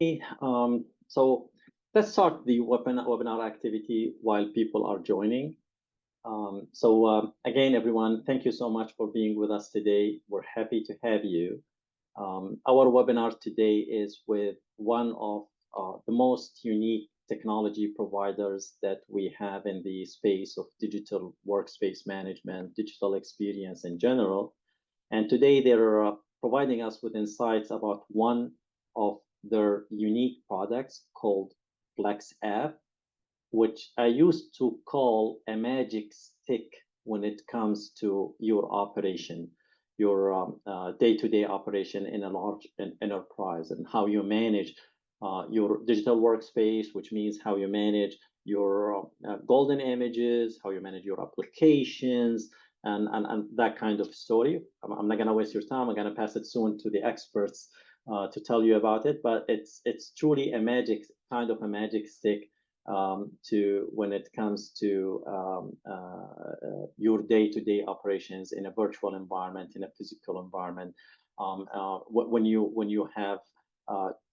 So let's start the webinar activity while people are joining. Again, everyone, thank you so much for being with us today. We're happy to have you. Our webinar today is with one of the most unique technology providers that we have in the space of digital workspace management, digital experience in general. And today they're providing us with insights about one of their unique products called FlexApp, which I used to call a magic stick when it comes to your operation, your day-to-day operation in a large enterprise, and how you manage your digital workspace, which means how you manage your golden images, how you manage your applications, and that kind of story. I'm not going to waste your time. I'm going to pass it soon to the experts to tell you about it. But it's truly a magic stick to when it comes to your day-to-day operations in a virtual environment, in a physical environment. When you have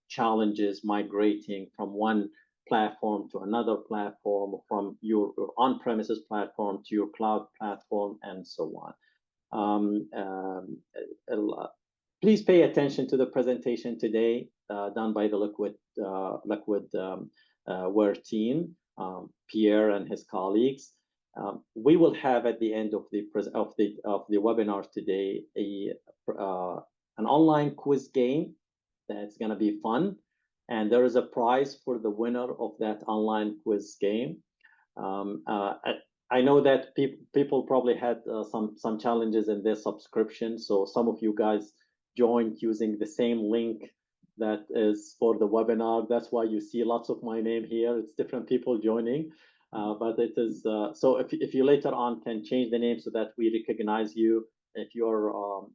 challenges migrating from one platform to another platform, from your on-premises platform to your cloud platform, and so on. Please pay attention to the presentation today done by the Liquidware team, Pierre and his colleagues. We will have at the end of the webinar today an online quiz game that's going to be fun, and there is a prize for the winner of that online quiz game. I know that people probably had some challenges in their subscription, so some of you guys joined using the same link that is for the webinar. That's why you see lots of my name here. It's different people joining, but it is so if you later on can change the name so that we recognize you if you're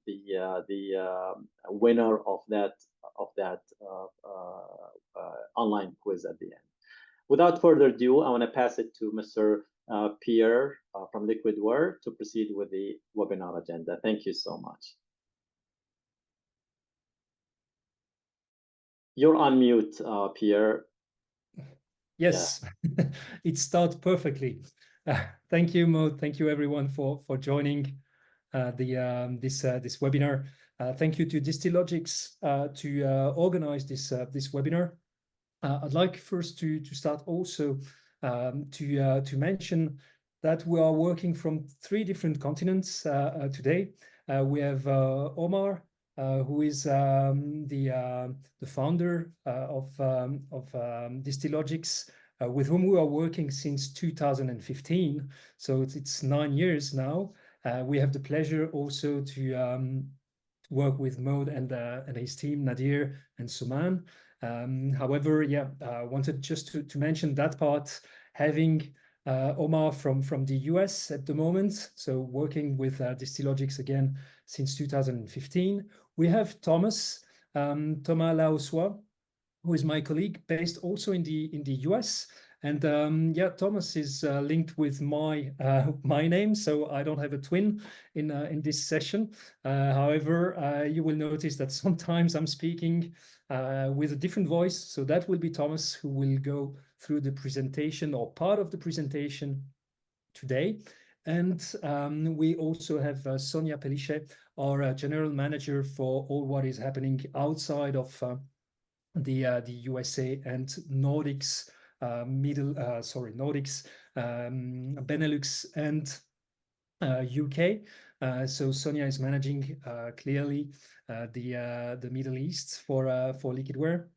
the winner of that online quiz at the end. Without further ado, I want to pass it to Mr. Pierre from Liquidware to proceed with the webinar agenda. Thank you so much. You're on mute, Pierre. Yes, yeah. It starts perfectly. Thank you, Mo. Thank you, everyone, for joining this webinar. Thank you to Distilogix to organize this webinar. I'd like first to start also to mention that we are working from 3 different continents today. We have Omar, who is the founder of Distilogix, with whom we are working since 2015. So it's 9 years now. We have the pleasure also to work with Maud and his team, Nadir and Suman. However, yeah, I wanted just to mention that part, having Omar from the US at the moment, so working with Distilogix again since 2015. We have Thomas Laossois, who is my colleague, based also in the US. And yeah, Thomas is linked with my name, so I don't have a twin in this session. However, you will notice that sometimes I'm speaking with a different voice. So that will be Thomas, who will go through the presentation or part of the presentation today. And we also have Sonia Peliche, our general manager for all what is happening outside of the USA and Nordics, Nordics, Benelux, and UK. So Sonia is managing clearly the Middle East for Liquidware,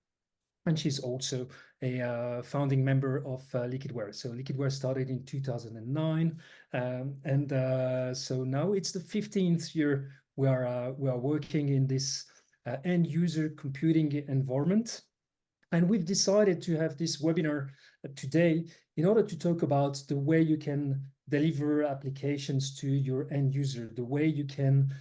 and she's also a founding member of Liquidware. So Liquidware started in 2009, so now it's the 15th year we are working in this end user computing environment. And we've decided to have this webinar today in order to talk about the way you can deliver applications to your end user, the way you can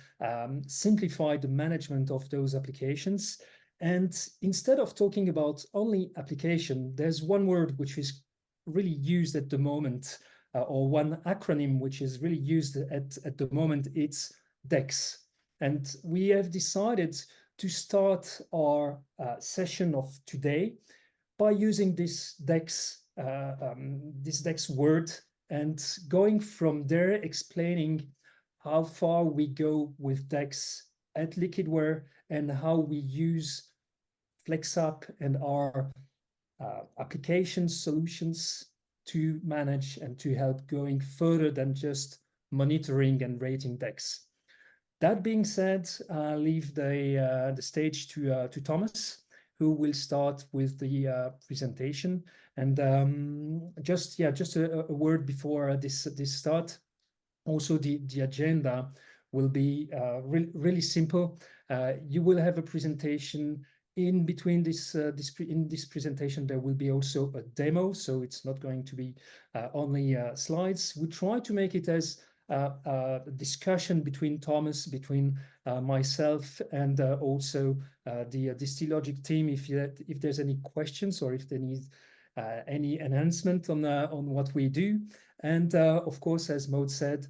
simplify the management of those applications. And instead of talking about only application, there's one word which is really used at the moment, or one acronym which is really used at the moment. It's DEX. And we have decided to start our session of today by using this DEX word and going from there, explaining how far we go with DEX at Liquidware and how we use FlexApp and our application solutions to manage and to help going further than just monitoring and rating DEX. That being said, I'll leave the stage to Thomas, who will start with the presentation. And just a word before this start. Also, the agenda will be really simple. You will have a presentation. In between this presentation, there will be also a demo, so it's not going to be only slides. We try to make it as a discussion between Thomas, between myself, and also the Distilogix team. If there's any questions or if they need any enhancement on what we do, and of course, as Maud said,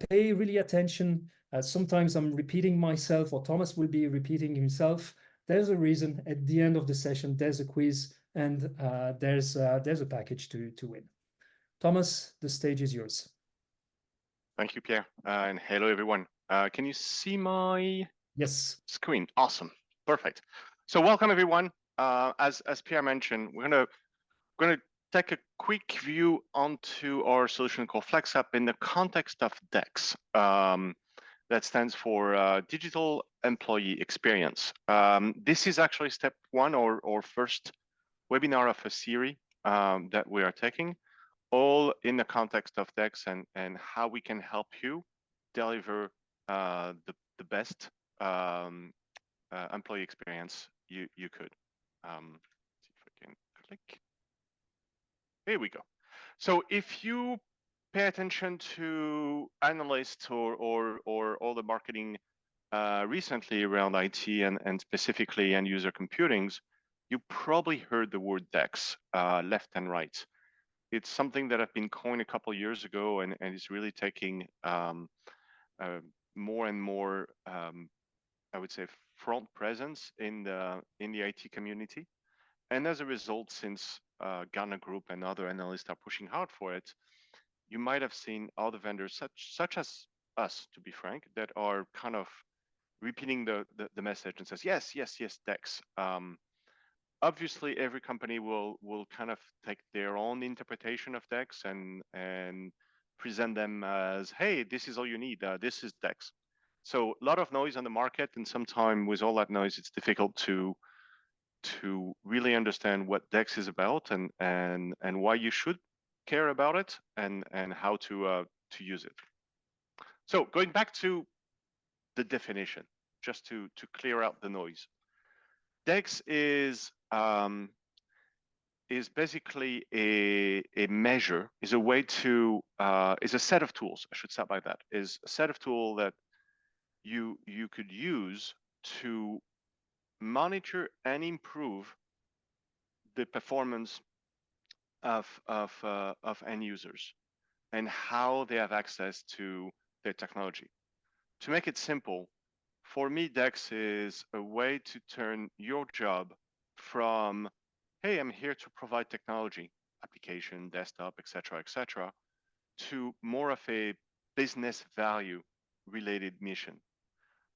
pay really attention. Sometimes I'm repeating myself, or Thomas will be repeating himself. There's a reason. At the end of the session, there's a quiz, and there's a package to win. Thomas, the stage is yours. Thank you, Pierre, and hello everyone. Can you see my screen? Awesome, perfect. So welcome everyone. As Pierre mentioned, we're gonna take a quick view onto our solution called FlexApp in the context of DEX. That stands for Digital Employee Experience. This is actually step one or first webinar of a series that we are taking, all in the context of DEX and how we can help you deliver the best employee experience you could. See if I can click. Here we go. So if you pay attention to analysts or all the marketing recently around IT and specifically end user computings, you probably heard the word DEX left and right. It's something that have been coined a couple of years ago and is really taking more and more, I would say, front presence in the IT community. And as a result, since Gartner Group and other analysts are pushing hard for it, you might have seen other vendors such as us, to be frank, that are kind of repeating the message and says, yes, DEX. Obviously, every company will kind of take their own interpretation of DEX and present them as, hey, this is all you need. This is DEX. So a lot of noise on the market, and sometimes with all that noise, it's difficult to really understand what DEX is about and why you should care about it and how to use it. So going back to the definition, just to clear out the noise. DEX is basically a measure, is a way to, is a set of tools, I should start by that, is a set of tools that you could use to monitor and improve the performance of end users and how they have access to their technology. To make it simple, for me, DEX is a way to turn your job from, hey, I'm here to provide technology, application, desktop, etc., to more of a business value related mission.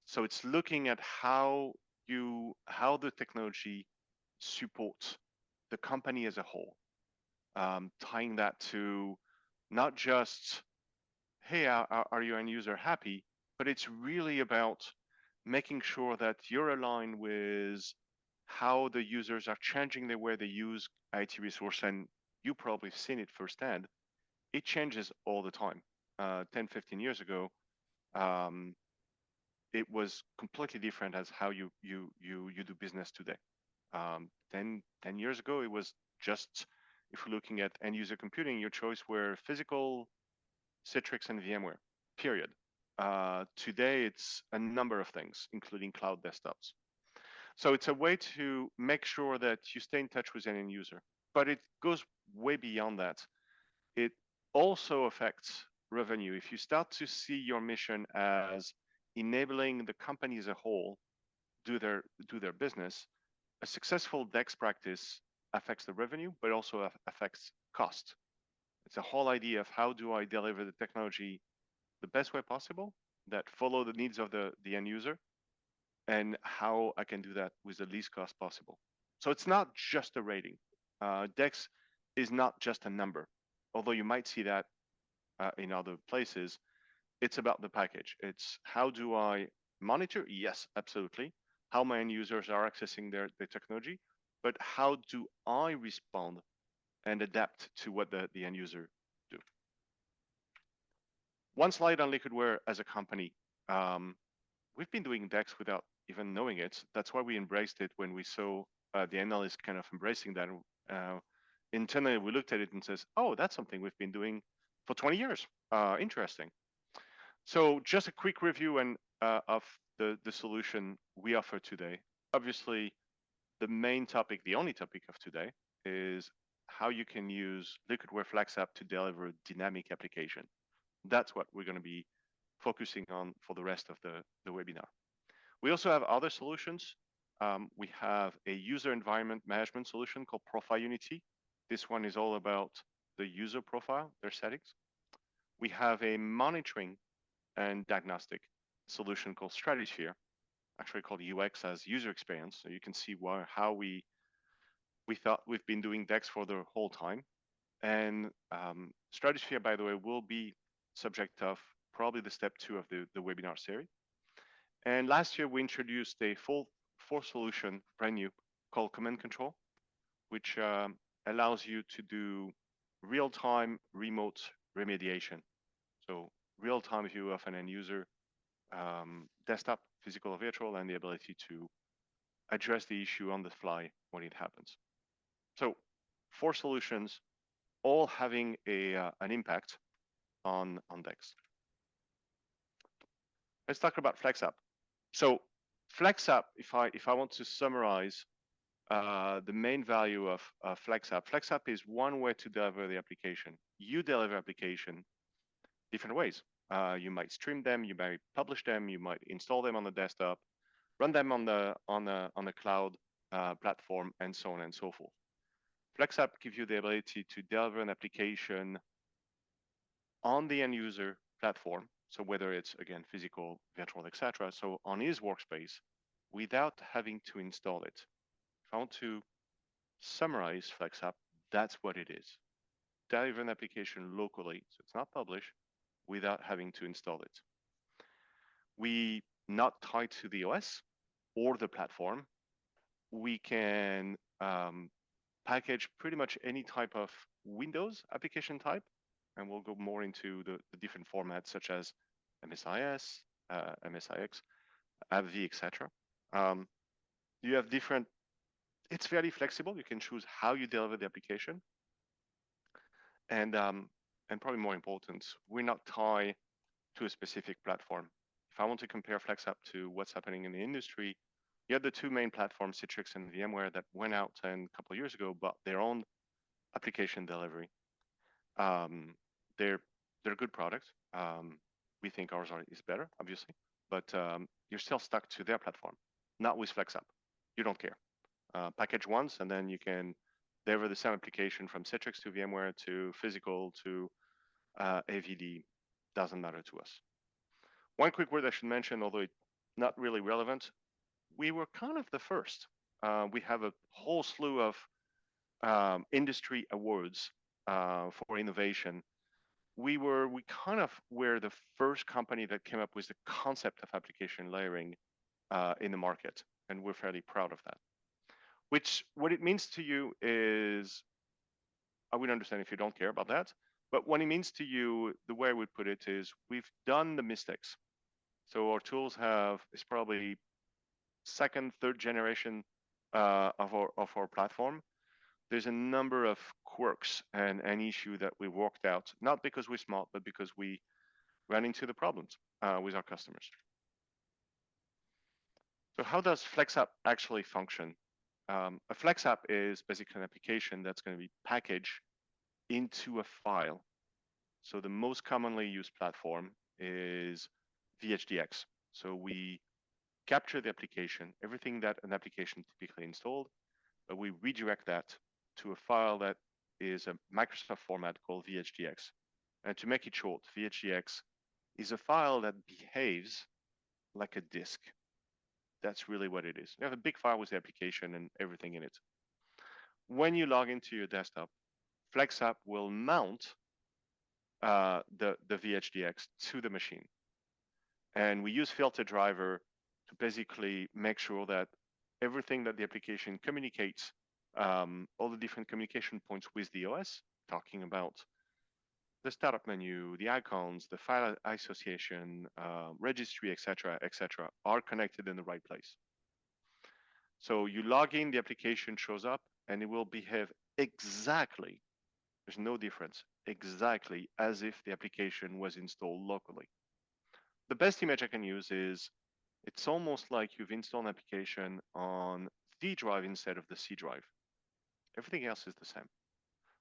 So it's looking at how the technology supports the company as a whole, tying that to not just, hey, are your end user happy, but it's really about making sure that you're aligned with how the users are changing the way they use IT resource. And you probably have seen it firsthand. It changes all the time. 10, 15 years ago, it was completely different as how you do business today. 10 years ago, it was just, if we're looking at end user computing, your choice were physical, Citrix, and VMware, period. Today, it's a number of things, including cloud desktops. So it's a way to make sure that you stay in touch with an end user, but it goes way beyond that. It also affects revenue. If you start to see your mission as enabling the company as a whole do their business, a successful DEX practice affects the revenue, but also affects cost. It's a whole idea of how do I deliver the technology the best way possible that follow the needs of the end user, and how I can do that with the least cost possible. So it's not just a rating. DEX is not just a number, although you might see that in other places. It's about the package. It's how do I monitor? Yes, absolutely. How my end users are accessing their technology, but how do I respond and adapt to what the end user do? One slide on Liquidware as a company. We've been doing DEX without even knowing it. That's why we embraced it when we saw the analysts kind of embracing that. Internally, we looked at it and says, oh, that's something we've been doing for 20 years. Interesting. So just a quick review of the solution we offer today. Obviously, the main topic, the only topic of today, is how you can use Liquidware FlexApp to deliver a dynamic application. That's what we're going to be focusing on for the rest of the webinar. We also have other solutions. We have a user environment management solution called Profile Unity. This one is all about the user profile, their settings. We have a monitoring and diagnostic solution called Stratosphere, actually called UX as user experience. So you can see how we thought we've been doing DEX for the whole time. And Stratosphere, by the way, will be subject of probably the step 2 of the webinar series. And last year we introduced a full solution, brand new, called Command Control, which allows you to do real-time remote remediation. So real-time view of an end user, desktop, physical or virtual, and the ability to address the issue on the fly when it happens. So 4 solutions, all having an impact on DEX. Let's talk about FlexApp. So FlexApp, if I want to summarize the main value of FlexApp, FlexApp is one way to deliver the application. You deliver application different ways. You might stream them, you might publish them, you might install them on the desktop, run them on the cloud platform, and so on and so forth. FlexApp gives you the ability to deliver an application on the end user platform. So whether it's, again, physical, virtual, etc. So on his workspace, without having to install it. If I want to summarize FlexApp, that's what it is. Deliver an application locally, so it's not published, without having to install it. We not tied to the OS or the platform. We can package pretty much any type of Windows application type, and we'll go more into the different formats such as MSIS, MSIX, AppV, etc. You have different. It's fairly flexible. You can choose how you deliver the application, and probably more important, we're not tied to a specific platform. If I want to compare FlexApp to what's happening in the industry, you have the 2 main platforms, Citrix and VMware, that went out and a couple of years ago, bought their own application delivery. They're good products. We think ours is better, obviously, but you're still stuck to their platform, not with FlexApp. You don't care. Package once, and then you can deliver the same application from Citrix to VMware to physical to AVD. Doesn't matter to us. One quick word I should mention, although it's not really relevant, we were kind of the first. We have a whole slew of industry awards for innovation. We kind of were the first company that came up with the concept of application layering in the market, and we're fairly proud of that. What it means to you is, I would understand if you don't care about that, but what it means to you, the way I would put it is, we've done the mistakes. So our tools is probably 2nd, 3rd generation of our platform. There's a number of quirks and an issue that we worked out, not because we're smart, but because we ran into the problems with our customers. So how does FlexApp actually function? A FlexApp is basically an application that's going to be packaged into a file. So the most commonly used platform is VHDX. So we capture the application, everything that an application typically installed, but we redirect that to a file that is a Microsoft format called VHDX. And to make it short, VHDX is a file that behaves like a disk. That's really what it is. You have a big file with the application and everything in it. When you log into your desktop, FlexApp will mount the VHDX to the machine. And we use filter driver to basically make sure that everything that the application communicates, all the different communication points with the OS, talking about the startup menu, the icons, the file association, registry, etc., are connected in the right place. So you log in, the application shows up, and it will behave exactly, there's no difference, exactly as if the application was installed locally. The best image I can use is, it's almost like you've installed an application on the drive instead of the C drive. Everything else is the same.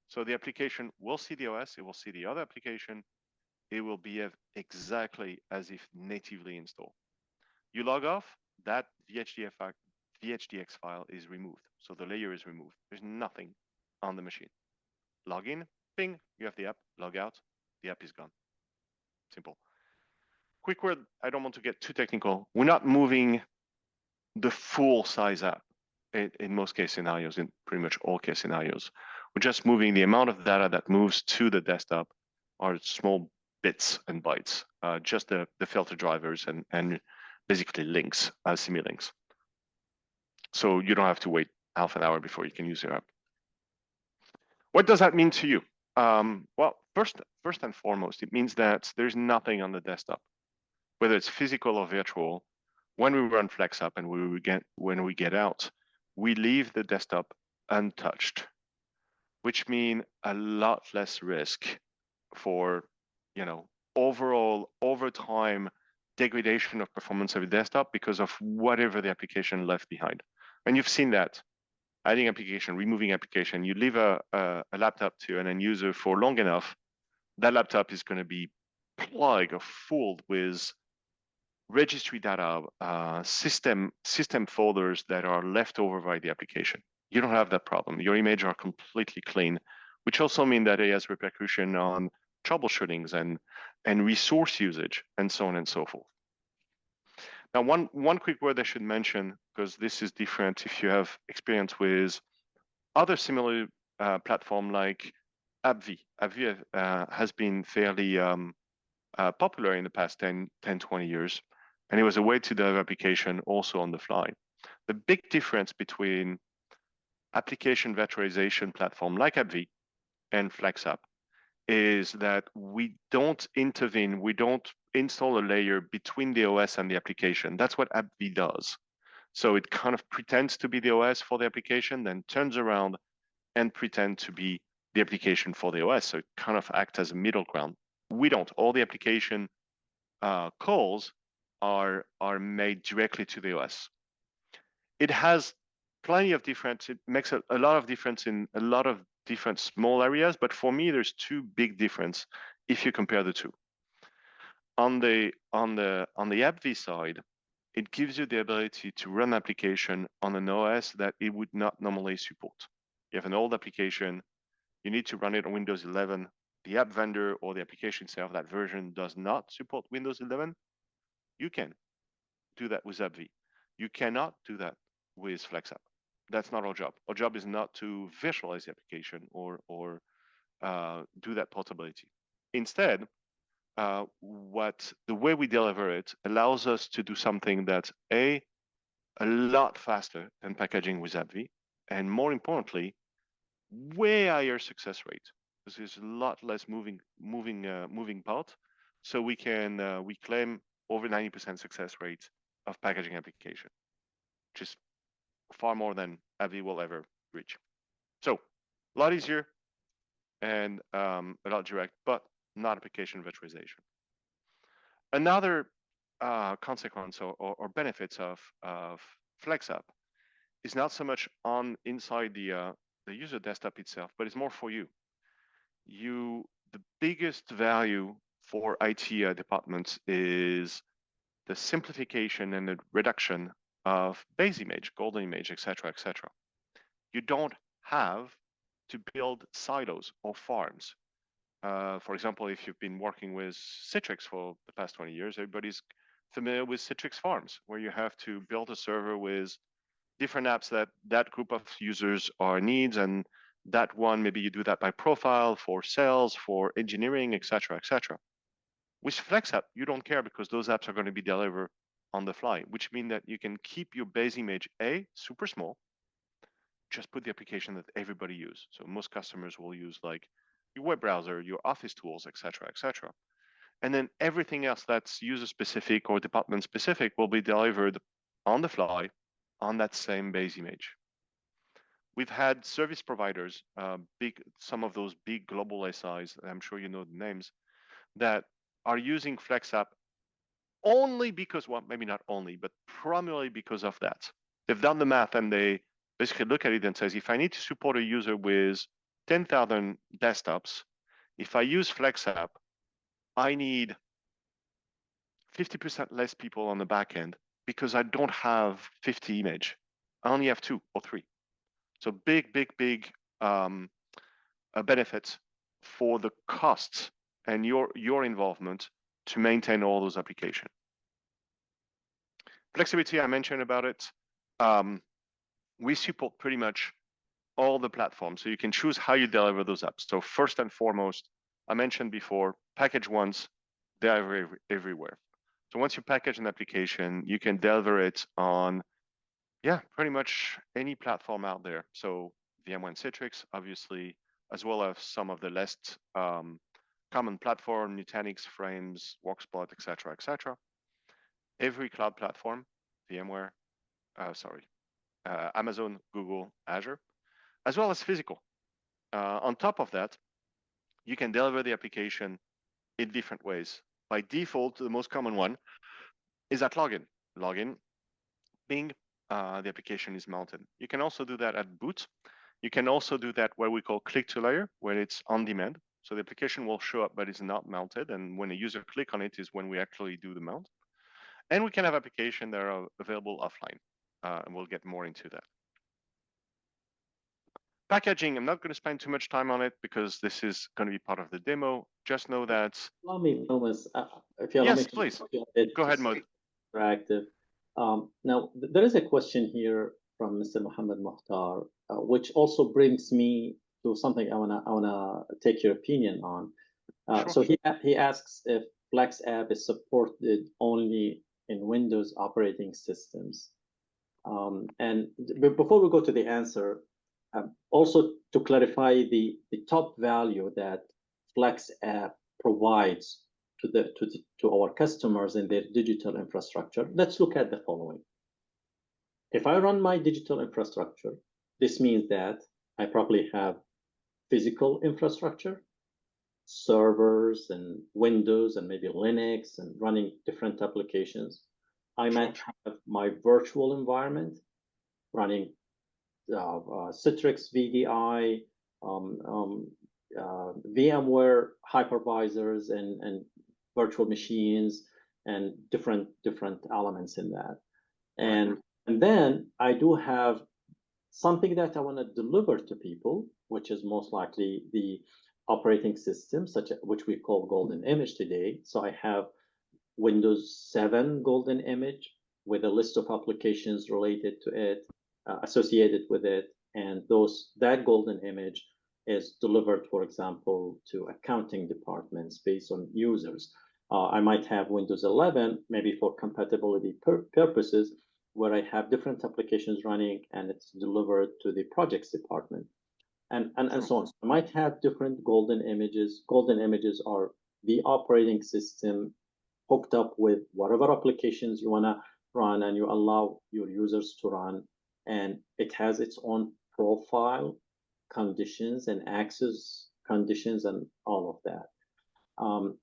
So the application will see the OS, it will see the other application, it will behave exactly as if natively installed. You log off, that VHDX file is removed. So the layer is removed. There's nothing on the machine. Log in, ping, you have the app, log out, the app is gone. Simple. Quick word, I don't want to get too technical. We're not moving the full size app in most case scenarios, in pretty much all case scenarios. We're just moving the amount of data that moves to the desktop are small bits and bytes, just the filter drivers and basically links, semi-links. So you don't have to wait half an hour before you can use your app. What does that mean to you? Well, first and foremost, it means that there's nothing on the desktop, whether it's physical or virtual. When we run FlexApp and when we get out, we leave the desktop untouched, which means a lot less risk for, overall over time degradation of performance of your desktop because of whatever the application left behind. And you've seen that. Adding application, removing application, you leave a laptop to an end user for long enough, that laptop is going to be plugged or full with registry data, system folders that are left over by the application. You don't have that problem. Your images are completely clean, which also means that it has repercussion on troubleshootings and resource usage and so on and so forth. Now, one quick word I should mention, because this is different if you have experience with other similar platform like AppV. AppV has been fairly popular in the past 10, 20 years. And it was a way to develop application also on the fly. The big difference between application virtualization platform like AppV and FlexApp is that we don't intervene, we don't install a layer between the OS and the application. That's what AppV does. So it kind of pretends to be the OS for the application, then turns around and pretend to be the application for the OS. So it kind of acts as a middle ground. We don't. All the application calls are made directly to the OS. It has plenty of difference. It makes a lot of difference in a lot of different small areas, but for me, there's two big difference if you compare the two. On the AppV side, it gives you the ability to run application on an OS that it would not normally support. You have an old application, you need to run it on Windows 11. The app vendor or the application itself, that version does not support Windows 11. You can do that with AppV. You cannot do that with FlexApp. That's not our job. Our job is not to visualize the application or do that portability. Instead, the way we deliver it allows us to do something that's a lot faster than packaging with AppV, and more importantly, way higher success rate, because there's a lot less moving part. So we claim over 90% success rate of packaging application, which is far more than AppV will ever reach. So a lot easier and a lot direct, but not application virtualization. Another consequence or benefits of FlexApp is not so much inside the user desktop itself, but it's more for you. The biggest value for IT departments is the simplification and the reduction of base image, golden image, etc., etc. You don't have to build silos or farms. For example, if you've been working with Citrix for the past 20 years, everybody's familiar with Citrix farms, where you have to build a server with different apps that that group of users are needs, and that one, maybe you do that by profile, for sales, for engineering, etc., etc. With FlexApp, you don't care because those apps are going to be delivered on the fly, which means that you can keep your base image super small, just put the application that everybody uses. So most customers will use like your web browser, your office tools, etc., etc. And then everything else that's user specific or department specific will be delivered on the fly on that same base image. We've had service providers, some of those big global SIs, I'm sure you know the names, that are using FlexApp only because, well, maybe not only, but primarily because of that. They've done the math and they basically look at it and says, if I need to support a user with 10,000 desktops, if I use FlexApp, I need 50% less people on the back end because I don't have 50 image. I only have 2 or 3. So big benefits for the costs and your involvement to maintain all those applications. Flexibility, I mentioned about it. We support pretty much all the platforms, so you can choose how you deliver those apps. So first and foremost, I mentioned before, package once, they are everywhere. So once you package an application, you can deliver it on, yeah, pretty much any platform out there. So VMware Citrix, obviously, as well as some of the less common platform, Nutanix, Frames, Workspot, etc., etc. Every cloud platform, VMware, Amazon, Google, Azure, as well as physical. On top of that, you can deliver the application in different ways. By default, the most common one is at login. Login, Bing, the application is mounted. You can also do that at boot. You can also do that where we call click to layer, where it's on demand. So the application will show up, but it's not mounted. And when a user click on it is when we actually do the mount. And we can have applications that are available offline. And we'll get more into that. Packaging, I'm not going to spend too much time on it because this is going to be part of the demo. Just know that. Allow me, Thomas, if you allow yes, me, please. Go ahead, Maud. Interactive. Now, there is a question here from Mr. Mohammed Mukhtar, which also brings me to something I wanna take your opinion on. Sure. So he asks if FlexApp is supported only in Windows operating systems. And before we go to the answer, also to clarify the top value that FlexApp provides to our customers in their digital infrastructure, let's look at the following. If I run my digital infrastructure, this means that I probably have physical infrastructure, servers and Windows and maybe Linux and running different applications. I might have my virtual environment running Citrix VDI, VMware hypervisors and virtual machines and different elements in that. And then I do have something that I want to deliver to people, which is most likely the operating system, which we call golden image today. So I have Windows 7 golden image with a list of applications related to it, associated with it, and that golden image is delivered, for example, to accounting departments based on users. I might have Windows 11, maybe for compatibility purposes, where I have different applications running and it's delivered to the projects department, and so on. So I might have different golden images. Golden images are the operating system hooked up with whatever applications you want to run and you allow your users to run, and it has its own profile conditions and access conditions and all of that.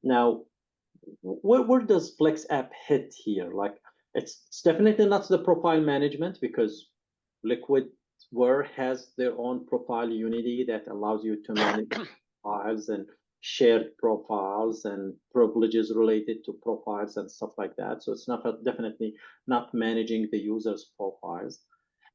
Now, where does FlexApp hit here? Like, it's definitely not the profile management, because Liquidware has their own profile unity that allows you to manage files and shared profiles and privileges related to profiles and stuff like that. So it's not definitely not managing the user's profiles.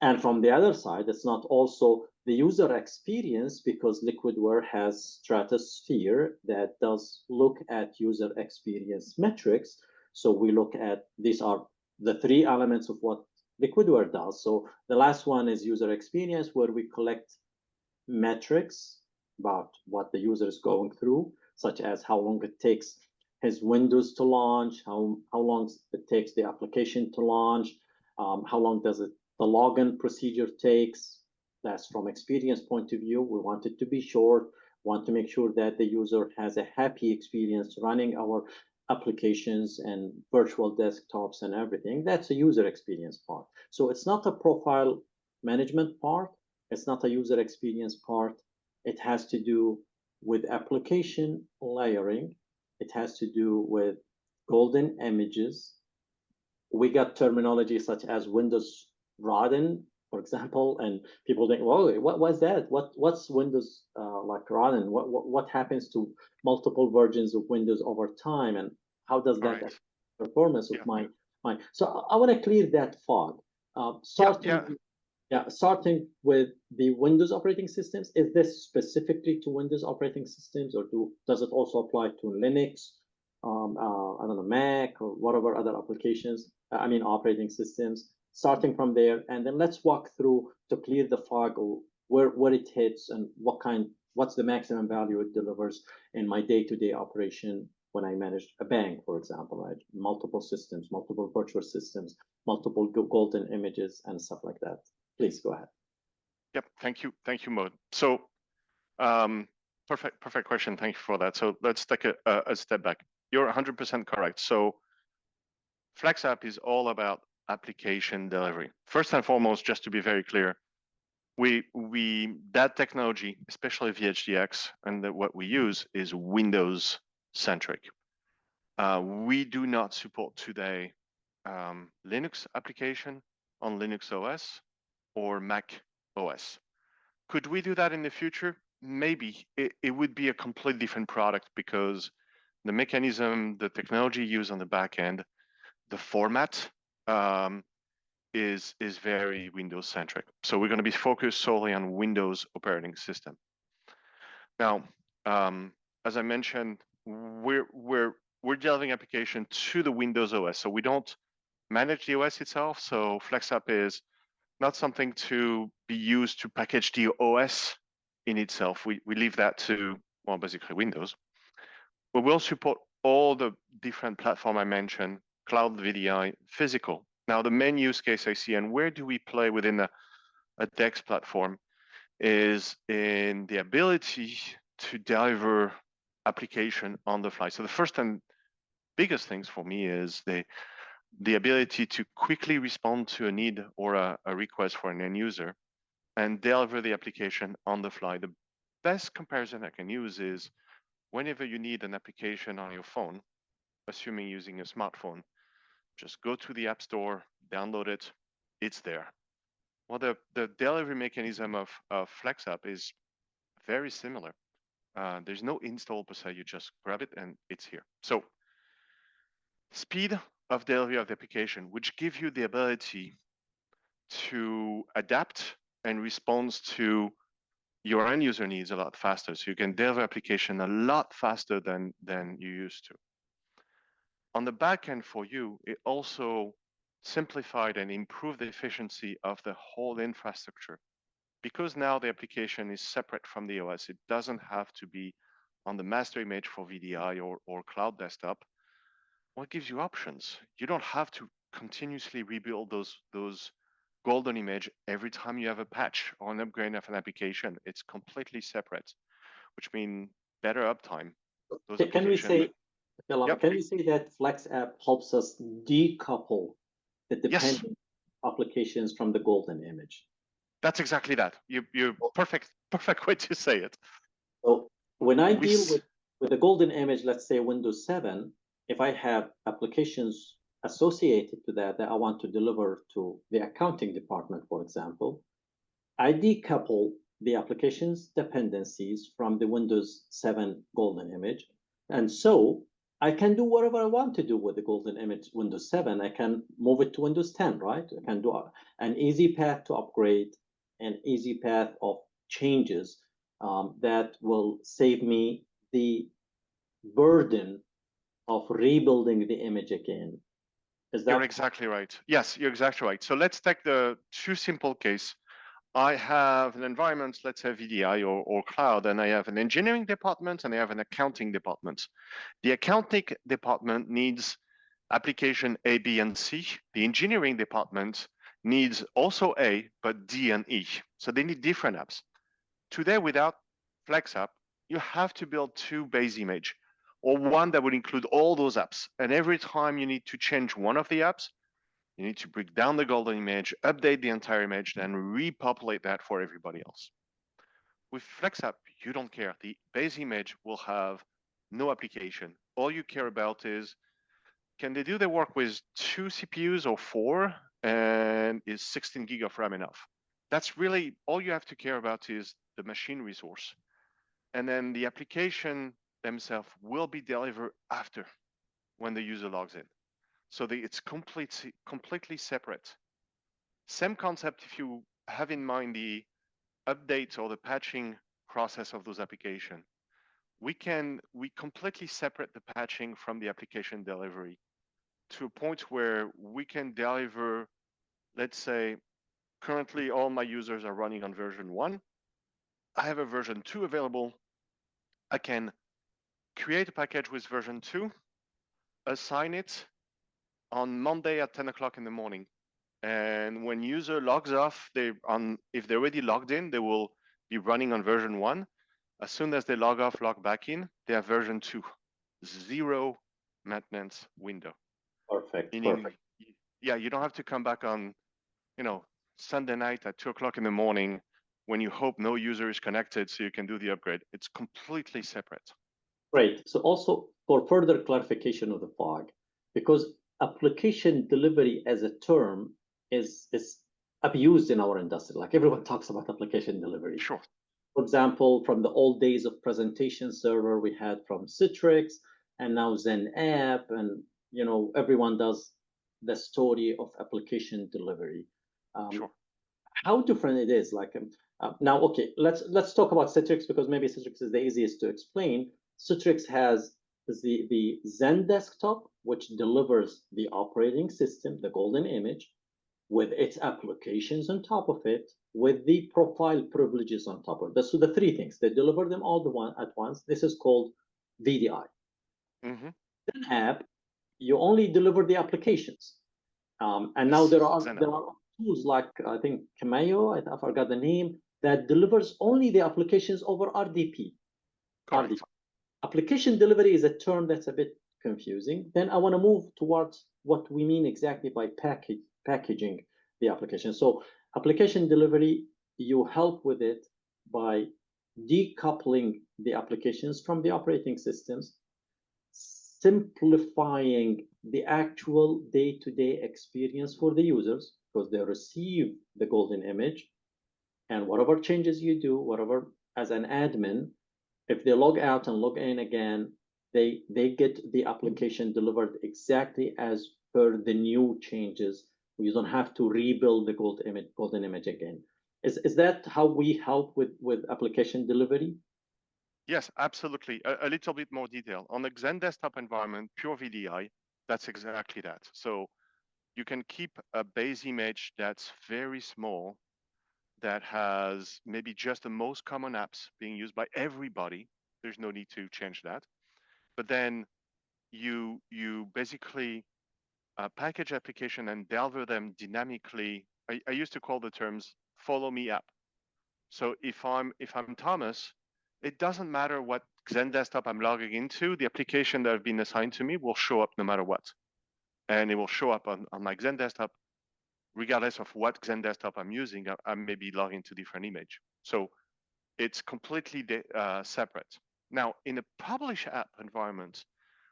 And from the other side, it's not also the user experience, because Liquidware has Stratosphere that does look at user experience metrics. So we look at, these are the three elements of what Liquidware does. So the last one is user experience, where we collect metrics about what the user is going through, such as how long it takes his Windows to launch, how long it takes the application to launch, how long does the login procedure takes. That's from experience point of view. We want it to be short, want to make sure that the user has a happy experience running our applications and virtual desktops and everything. That's a user experience part. So it's not a profile management part. It's not a user experience part. It has to do with application layering. It has to do with golden images. We got terminology such as Windows Rodden, for example, and people think, well, what was that? What's Windows like Rodden? What happens to multiple versions of Windows over time, and how does that affect performance of my? So I want to clear that fog. Starting with the Windows operating systems. Is this specifically to Windows operating systems, or does it also apply to Linux, I don't know, Mac, or whatever other applications, operating systems? Starting from there, and then let's walk through to clear the fog of where it hits and what's the maximum value it delivers in my day-to-day operation when I manage a bank, for example, right? Multiple systems, multiple virtual systems, multiple golden images, and stuff like that. Please go ahead. Yep, thank you, Maud. So, perfect question. Thank you for that. So let's take a step back. You're 100% correct. So, FlexApp is all about application delivery. First and foremost, just to be very clear, that technology, especially VHDX, and what we use is Windows centric. We do not support today Linux application on Linux OS or Mac OS. Could we do that in the future? Maybe. It would be a completely different product, because the mechanism, the technology used on the back end, the format is very Windows centric. So we're going to be focused solely on Windows operating system. Now, as I mentioned, we're delivering application to the Windows OS, so we don't manage the OS itself. So FlexApp is not something to be used to package the OS in itself. We leave that to, well, basically Windows. We will support all the different platforms I mentioned: cloud, VDI, physical. Now, the main use case I see, and where do we play within a DEX platform, is in the ability to deliver application on the fly. So the first and biggest things for me is the ability to quickly respond to a need or a request for an end user and deliver the application on the fly. The best comparison I can use is whenever you need an application on your phone, assuming using a smartphone, just go to the App Store, download it, it's there. Well, the delivery mechanism of FlexApp is very similar. There's no install per se, you just grab it and it's here. So speed of delivery of the application, which gives you the ability to adapt and respond to your end user needs a lot faster. So you can deliver application a lot faster than you used to. On the back end for you, it also simplified and improved the efficiency of the whole infrastructure. Because now the application is separate from the OS, it doesn't have to be on the master image for VDI or cloud desktop. What gives you options? You don't have to continuously rebuild those golden image every time you have a patch or an upgrade of an application. It's completely separate, which means better uptime. Can we say that FlexApp helps us decouple the dependent applications from the golden image? That's exactly that. You perfect way to say it. So when I deal with the golden image, let's say Windows 7, if I have applications associated to that I want to deliver to the accounting department, for example, I decouple the application's dependencies from the Windows 7 golden image. And so I can do whatever I want to do with the golden image Windows 7. I can move it to Windows 10, right? I can do an easy path to upgrade, an easy path of changes that will save me the burden of rebuilding the image again. Is that? You're exactly right. Yes, you're exactly right. So let's take the two simple case. I have an environment, let's say VDI or cloud, and I have an engineering department and I have an accounting department. The accounting department needs application A, B, and C. The engineering department needs also A, but D and E. So they need different apps. Today, without FlexApp, you have to build two base image, or one that would include all those apps. And every time you need to change one of the apps, you need to break down the golden image, update the entire image, then repopulate that for everybody else. With FlexApp, you don't care. The base image will have no application. All you care about is, can they do their work with 2 CPUs or 4, and is 16 gig of RAM enough? That's really all you have to care about, is the machine resource. And then the application themselves will be delivered after, when the user logs in. So it's completely separate. Same concept if you have in mind the update or the patching process of those applications. We completely separate the patching from the application delivery to a point where we can deliver, let's say, currently all my users are running on version 1. I have a version 2 available. I can create a package with version 2, assign it on Monday at 10 o'clock in the morning. And when user logs off, if they're already logged in, they will be running on version 1. As soon as they log off, log back in, they have version 2. 0 maintenance window. Perfect. Meaning, Perfect. yeah, you don't have to come back on, Sunday night at 2 o'clock in the morning when you hope no user is connected so you can do the upgrade. It's completely separate. Great. So also for further clarification of the fog, because application delivery as a term is abused in our industry. Like everyone talks about application delivery. Sure. For example, from the old days of presentation server we had from Citrix, and now Zen app, and everyone does the story of application delivery. Sure. How different it is. Like now, okay, let's talk about Citrix, because maybe Citrix is the easiest to explain. Citrix has the Zen desktop, which delivers the operating system, the golden image, with its applications on top of it, with the profile privileges on top of it. So the three things, they deliver them all at once. This is called VDI. Mm-hmm. Zen app, you only deliver the applications. And now there are tools like, I think, Cameo, I forgot the name, that delivers only the applications over RDP. Correct. RDP. Application delivery is a term that's a bit confusing. Then I want to move towards what we mean exactly by packaging the application. So application delivery, you help with it by decoupling the applications from the operating systems, simplifying the actual day-to-day experience for the users, because they receive the golden image, and whatever changes you do, whatever, as an admin, if they log out and log in again, they get the application delivered exactly as per the new changes. You don't have to rebuild the golden image again. Is that how we help with application delivery? Yes, absolutely. A little bit more detail. On the Zen desktop environment, pure VDI, that's exactly that. So you can keep a base image that's very small, that has maybe just the most common apps being used by everybody. There's no need to change that. But then you basically package application and deliver them dynamically. I used to call the terms follow me app. So if I'm Thomas, it doesn't matter what Zen desktop I'm logging into, the application that have been assigned to me will show up no matter what. And it will show up on my Zen desktop, regardless of what Zen desktop I'm using. I may be logging to different image. So it's completely separate. Now, in a publish app environment,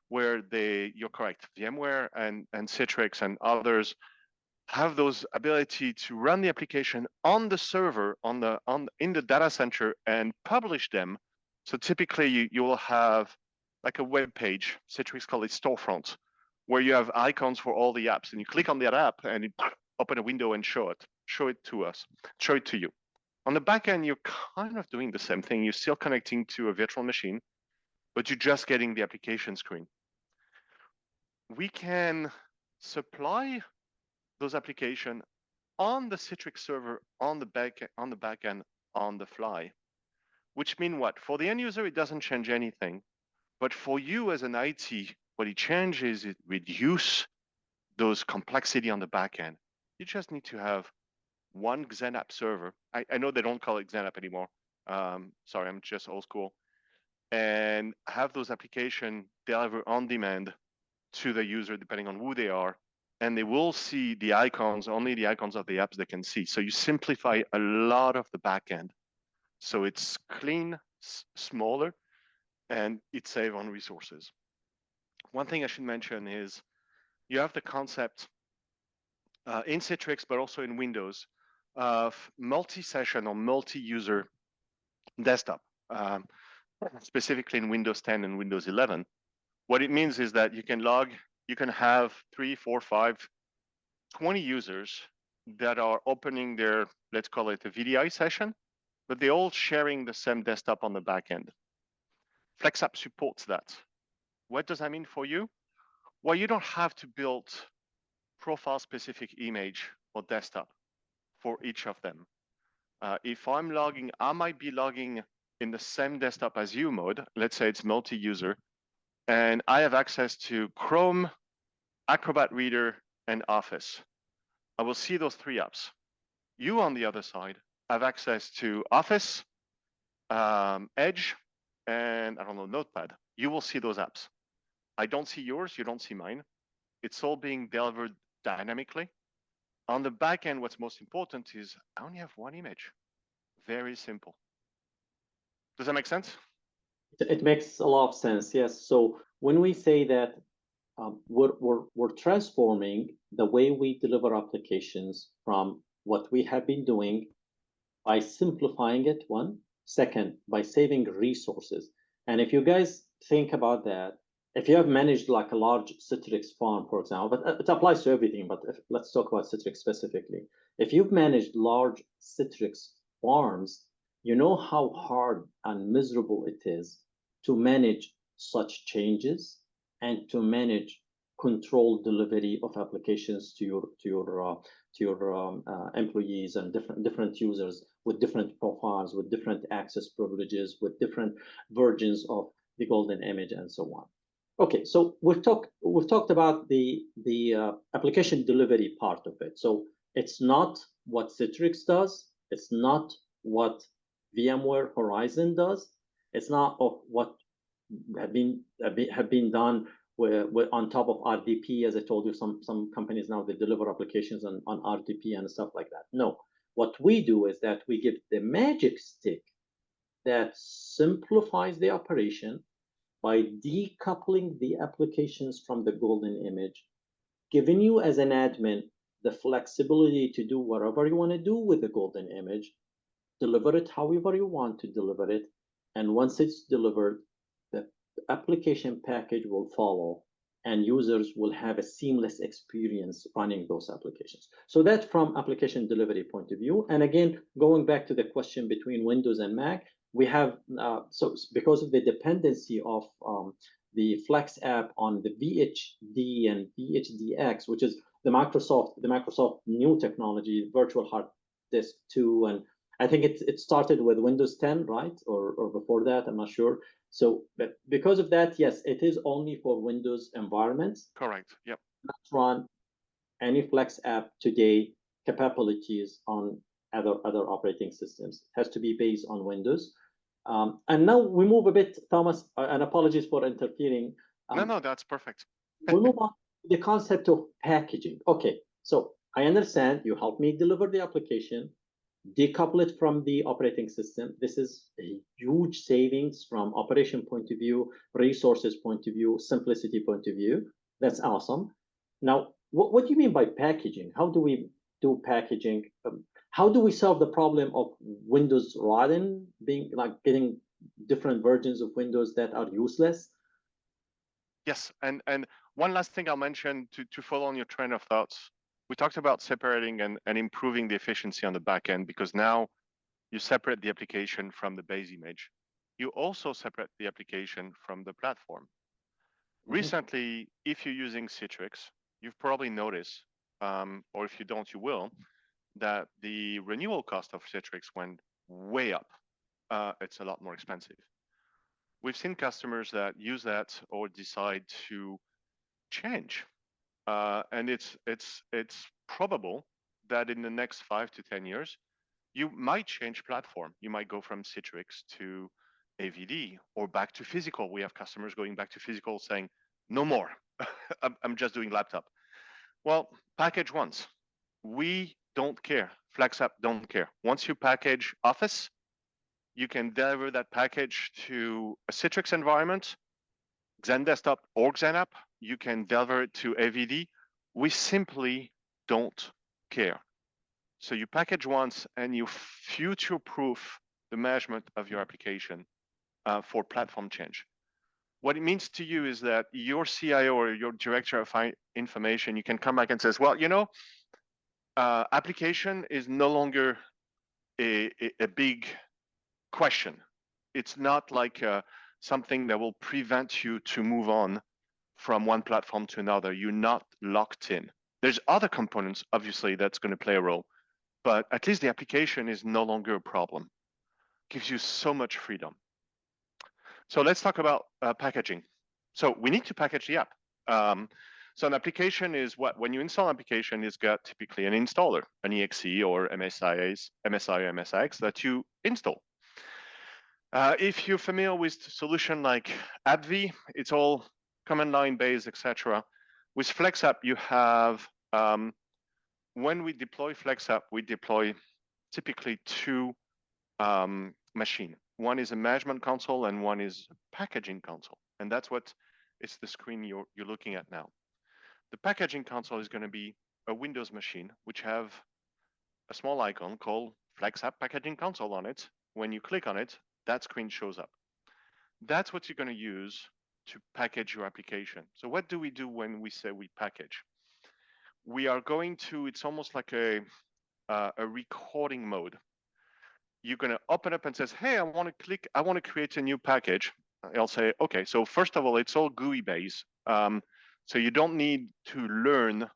where you're correct, VMware and Citrix and others have those ability to run the application on the server, in the data center, and publish them. So typically you will have like a web page, Citrix call it storefront, where you have icons for all the apps, and you click on that app and it open a window and show it to us, show it to you. On the back end, you're kind of doing the same thing. You're still connecting to a virtual machine, but you're just getting the application screen. We can supply those applications on the Citrix server on the back end on the fly, which means what? For the end user, it doesn't change anything, but for you as an IT, what it changes is it reduce those complexity on the back end. You just need to have one XenApp server. I know they don't call it XenApp anymore. Sorry, I'm just old school. And have those applications deliver on demand to the user depending on who they are. And they will see the icons, only the icons of the apps they can see. So you simplify a lot of the back end. So it's clean, smaller, and it saves on resources. One thing I should mention is you have the concept in Citrix, but also in Windows, of multi-session or multi-user desktop, specifically in Windows 10 and Windows 11. What it means is that you can have 3, 4, 5, 20 users that are opening their, let's call it a VDI session, but they're all sharing the same desktop on the back end. FlexApp supports that. What does that mean for you? Well, you don't have to build profile-specific image or desktop for each of them. If I'm logging, I might be logging in the same desktop as you mode. Let's say it's multi-user, and I have access to Chrome, Acrobat Reader, and Office. I will see those 3 apps. You, on the other side, have access to Office, Edge, and I don't know, Notepad. You will see those apps. I don't see yours, you don't see mine. It's all being delivered dynamically. On the back end, what's most important is I only have one image. Very simple. Does that make sense? It makes a lot of sense, yes. So when we say that we're transforming the way we deliver applications from what we have been doing by simplifying it, one. Second, by saving resources. And if you guys think about that, if you have managed like a large Citrix farm, for example, but it applies to everything, but let's talk about Citrix specifically. If you've managed large Citrix farms, you know how hard and miserable it is to manage such changes and to manage controlled delivery of applications to your employees and different users with different profiles, with different access privileges, with different versions of the golden image, and so on. Okay, so we've talked about the application delivery part of it. So it's not what Citrix does. It's not what VMware Horizon does. It's not of what have been done with on top of RDP. As I told you, some companies now they deliver applications on RDP and stuff like that. No, what we do is that we give the magic stick that simplifies the operation by decoupling the applications from the golden image, giving you as an admin the flexibility to do whatever you want to do with the golden image, deliver it however you want to deliver it, and once it's delivered, the application package will follow and users will have a seamless experience running those applications. So that's from application delivery point of view. And again, going back to the question between Windows and Mac, we have, so because of the dependency of the FlexApp on the VHD and VHDX, which is the Microsoft new technology, virtual hard disk 2, and I think it started with Windows 10, right? Or before that, I'm not sure. So but because of that, yes, it is only for Windows environments. Correct, yep. Not run any FlexApp today capabilities on other operating systems. It has to be based on Windows. And now we move a bit, Thomas, and apologies for interfering. No, that's perfect. We move on to the concept of packaging. Okay, so I understand you help me deliver the application, decouple it from the operating system. This is a huge savings from operation point of view, resources point of view, simplicity point of view. That's awesome. Now, What do you mean by packaging? How do we do packaging? How do we solve the problem of Windows rotting, being like getting different versions of Windows that are useless? Yes, and one last thing I'll mention to follow on your train of thoughts. We talked about separating and improving the efficiency on the back end, because now you separate the application from the base image. You also separate the application from the platform. Recently, if you're using Citrix, you've probably noticed, or if you don't, you will, that the renewal cost of Citrix went way up. It's a lot more expensive. We've seen customers that use that or decide to change, and it's probable that in the next 5 to 10 years, you might change platform. You might go from Citrix to AVD or back to physical. We have customers going back to physical saying, no more, I'm just doing laptop. Well, package once. We don't care. FlexApp don't care. Once you package Office, you can deliver that package to a Citrix environment, Xen Desktop or Xen App. You can deliver it to AVD. We simply don't care. So you package once and you future-proof the management of your application for platform change. What it means to you is that your CIO or your director of information, you can come back and says, well, you know, application is no longer a big question. It's not like something that will prevent you to move on from one platform to another. You're not locked in. There's other components, obviously, that's going to play a role, but at least the application is no longer a problem. Gives you so much freedom. So let's talk about packaging. So we need to package the app. So an application is what? When you install an application, it's got typically an installer, an exe or MSI or MSIX that you install. If you're familiar with a solution like AppV, it's all command line based, etc. With FlexApp, you have, when we deploy FlexApp, we deploy typically two machines. One is a management console and one is a packaging console. And that's what is the screen you're looking at now. The packaging console is going to be a Windows machine, which have a small icon called FlexApp Packaging Console on it. When you click on it, that screen shows up. That's what you're going to use to package your application. So what do we do when we say we package? We are going to, it's almost like a recording mode. You're going to open up and says, hey, I want to create a new package. I'll say, okay, so first of all, it's all GUI based. So you don't need to learn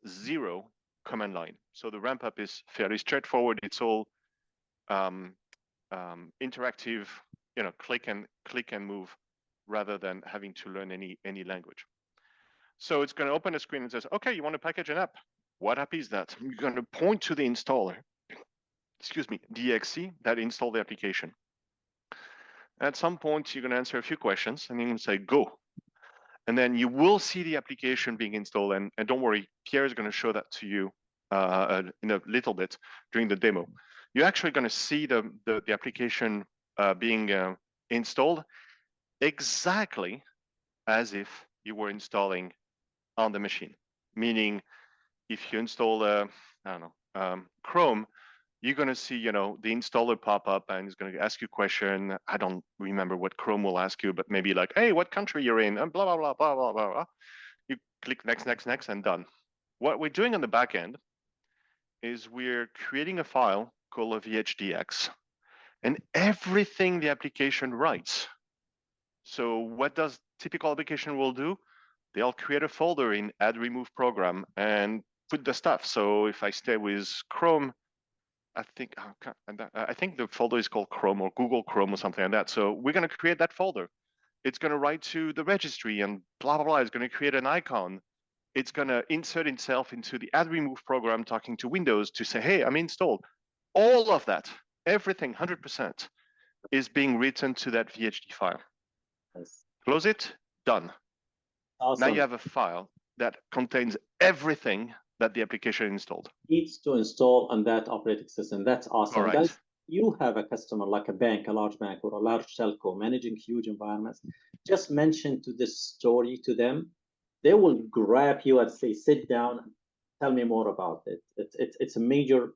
zero command line. So the ramp up is fairly straightforward. It's all interactive, click and move rather than having to learn any language. So it's going to open a screen and says, okay, you want to package an app. What app is that? You're going to point to the installer, the exe that installed the application. At some point, you're going to answer a few questions and you're going to say, go. And then you will see the application being installed. And don't worry, Pierre is going to show that to you in a little bit during the demo. You're actually going to see the application being installed exactly as if you were installing on the machine. Meaning, if you install, Chrome, you're going to see, the installer pop up and it's going to ask you a question. I don't remember what Chrome will ask you, but maybe like, hey, what country you're in, and blah, blah, blah, blah, blah, blah. You click next, next, next, and done. What we're doing on the back end is we're creating a file called a VHDX, and everything the application writes. So what does typical application will do? They'll create a folder in add remove program and put the stuff. So if I stay with Chrome, I think the folder is called Chrome or Google Chrome or something like that. So we're going to create that folder. It's going to write to the registry and blah, blah, blah. It's going to create an icon. It's going to insert itself into the add remove program talking to Windows to say, hey, I'm installed. All of that, everything, 100%, is being written to that VHD file. Yes. Close it, done. Awesome. Now you have a file that contains everything that the application installed. Needs to install on that operating system. That's awesome. Right. Guys, you have a customer like a bank, a large bank or a large telco managing huge environments. Just mention to this story to them they will grab you and say, sit down, tell me more about it. It's a major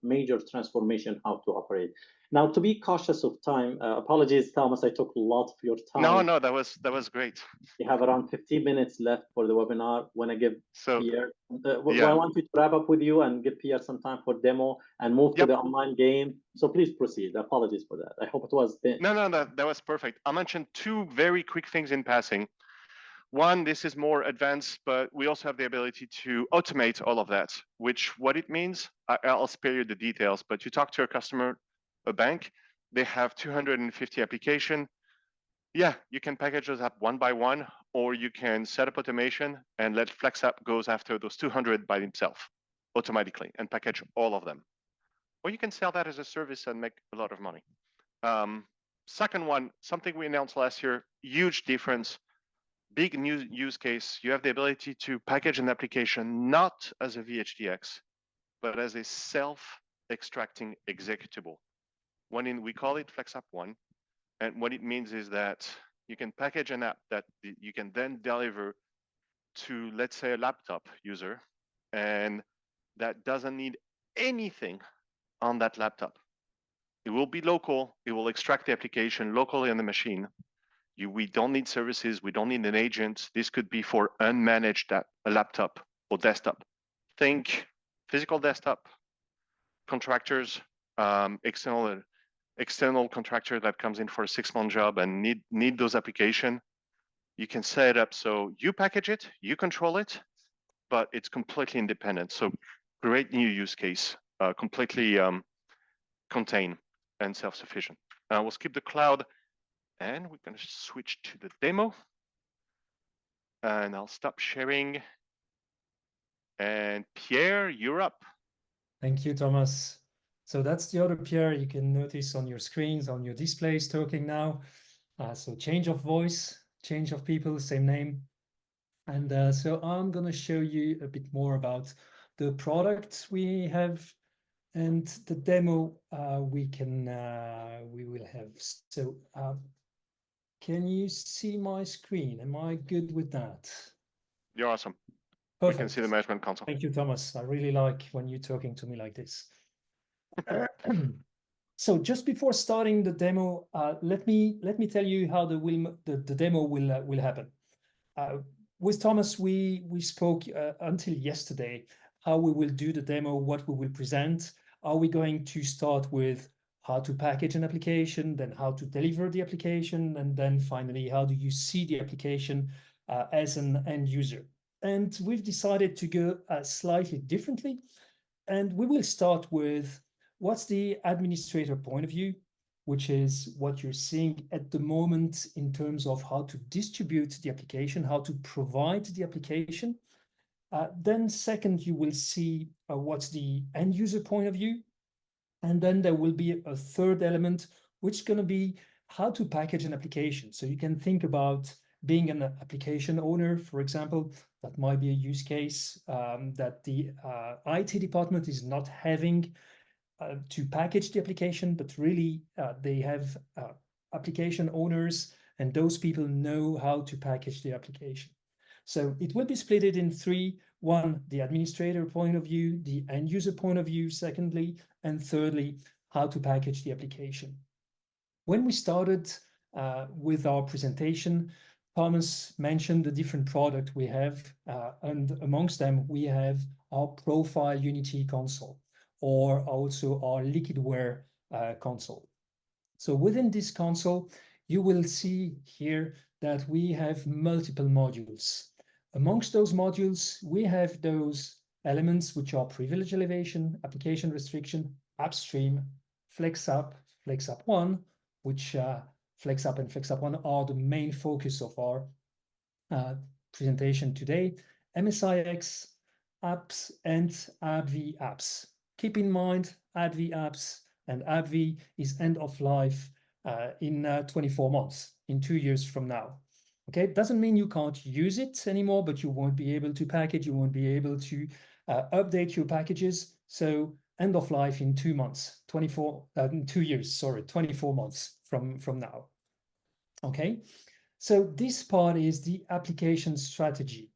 transformation how to operate. Now, to be cautious of time, apologies, Thomas, I took a lot of your time. No, that was great. We have around 15 minutes left for the webinar. When I give Pierre, yeah. I want you to wrap up with you and give Pierre some time for demo and move to the online game. So please proceed. Apologies for that. I hope it was. No, that was perfect. I mentioned two very quick things in passing. One, this is more advanced, but we also have the ability to automate all of that, which what it means, I'll spare you the details, but you talk to a customer, a bank, they have 250 application. Yeah, you can package those up one by one, or you can set up automation and let FlexApp goes after those 200 by himself automatically and package all of them. Or you can sell that as a service and make a lot of money. Second one, something we announced last year, huge difference, big new use case. You have the ability to package an application not as a VHDX, but as a self-extracting executable. We call it FlexApp 1. And what it means is that you can package an app that you can then deliver to, let's say, a laptop user, and that doesn't need anything on that laptop. It will be local. It will extract the application locally on the machine. We don't need services. We don't need an agent. This could be for unmanaged a laptop or desktop. Think physical desktop, contractors, external contractor that comes in for a 6-month job and need those application. You can set it up so you package it, you control it, but it's completely independent. So great new use case, completely contained and self-sufficient. We'll skip the cloud and we're going to switch to the demo. And I'll stop sharing. And Pierre, you're up. Thank you, Thomas. So that's the other Pierre you can notice on your screens, on your displays talking now. So change of voice, change of people, same name. And so I'm going to show you a bit more about the products we have and the demo we will have. So can you see my screen? Am I good with that? You're awesome. Perfect. We can see the management console. Thank you, Thomas. I really like when you're talking to me like this. So just before starting the demo, let me tell you how the demo will happen. With Thomas, we spoke until yesterday how we will do the demo, what we will present. Are we going to start with how to package an application, then how to deliver the application, and then finally, how do you see the application as an end user? And we've decided to go slightly differently. And we will start with what's the administrator point of view, which is what you're seeing at the moment in terms of how to distribute the application, how to provide the application. Then second, you will see what's the end user point of view. And then there will be a third element, which is going to be how to package an application. So you can think about being an application owner, for example. That might be a use case that the IT department is not having to package the application, but really they have application owners, and those people know how to package the application. So it will be split in three. One, the administrator point of view, the end user point of view, secondly, and thirdly, how to package the application. When we started with our presentation, Thomas mentioned the different products we have, and amongst them, we have our Profile Unity console, or also our Liquidware console. So within this console, you will see here that we have multiple modules. Amongst those modules, we have those elements which are privilege elevation, application restriction, upstream, FlexApp, FlexApp 1, which FlexApp and FlexApp 1 are the main focus of our presentation today, MSIX apps and AbbVie apps. Keep in mind, AbbVie apps and AbbVie is end of life in 24 months, in 2 years from now. Okay, it doesn't mean you can't use it anymore, but you won't be able to package, you won't be able to update your packages. So end of life in 2 months, 2 years, sorry, 24 months from now. Okay, so this part is the application strategy.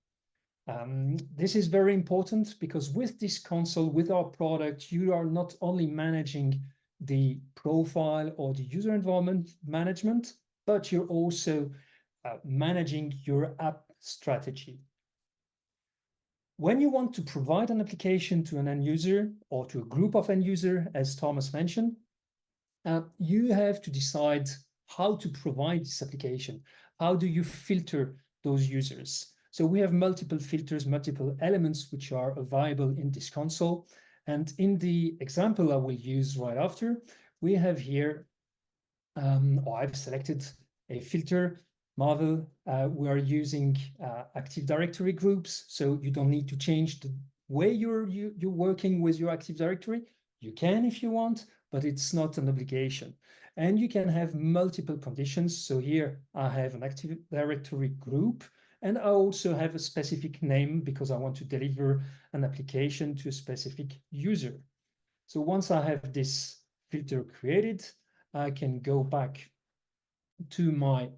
This is very important because with this console, with our product, you are not only managing the profile or the user environment management, but you're also managing your app strategy. When you want to provide an application to an end user or to a group of end user, as Thomas mentioned, you have to decide how to provide this application. How do you filter those users? So we have multiple filters, multiple elements which are available in this console. And in the example I will use right after, we have here, or I've selected a filter, Marvel. We are using Active Directory groups, so you don't need to change the way you're working with your Active Directory. You can if you want, but it's not an obligation. And you can have multiple conditions. So here I have an Active Directory group, and I also have a specific name because I want to deliver an application to a specific user. So once I have this filter created, I can go back to my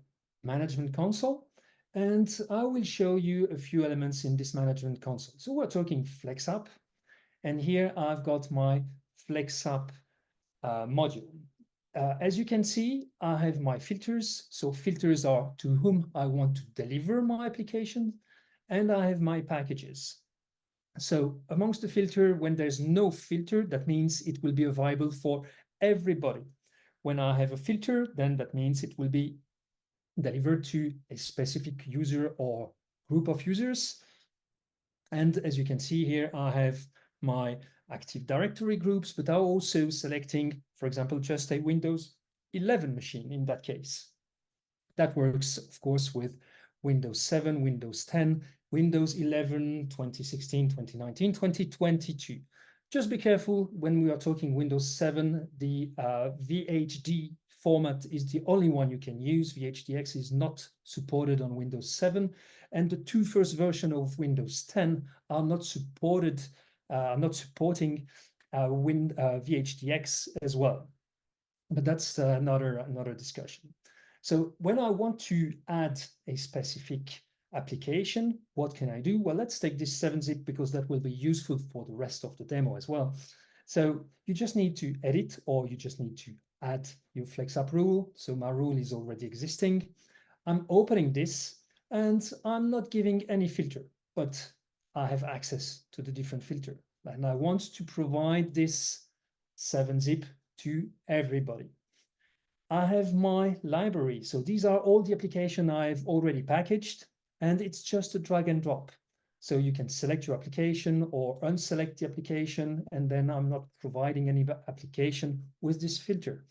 management console, and I will show you a few elements in this management console. So we're talking FlexApp, and here I've got my FlexApp module. As you can see, I have my filters. So filters are to whom I want to deliver my application, and I have my packages. So amongst the filter, when there's no filter, that means it will be available for everybody. When I have a filter, then that means it will be delivered to a specific user or group of users. And as you can see here, I have my Active Directory groups, but I'm also selecting, for example, just a Windows 11 machine in that case. That works, of course, with Windows 7, Windows 10, Windows 11, 2016, 2019, 2022. Just be careful when we are talking Windows 7, the VHD format is the only one you can use. VHDX is not supported on Windows 7, and the two first versions of Windows 10 are not supported, not supporting VHDX as well. But that's another discussion. So when I want to add a specific application, what can I do? Well, let's take this 7-zip because that will be useful for the rest of the demo as well. So you just need to edit, or you just need to add your FlexApp rule. So my rule is already existing. I'm opening this and I'm not giving any filter, but I have access to the different filter. And I want to provide this 7-zip to everybody. I have my library. So these are all the applications I've already packaged, and it's just a drag and drop. So you can select your application or unselect the application, and then I'm not providing any application with this filter.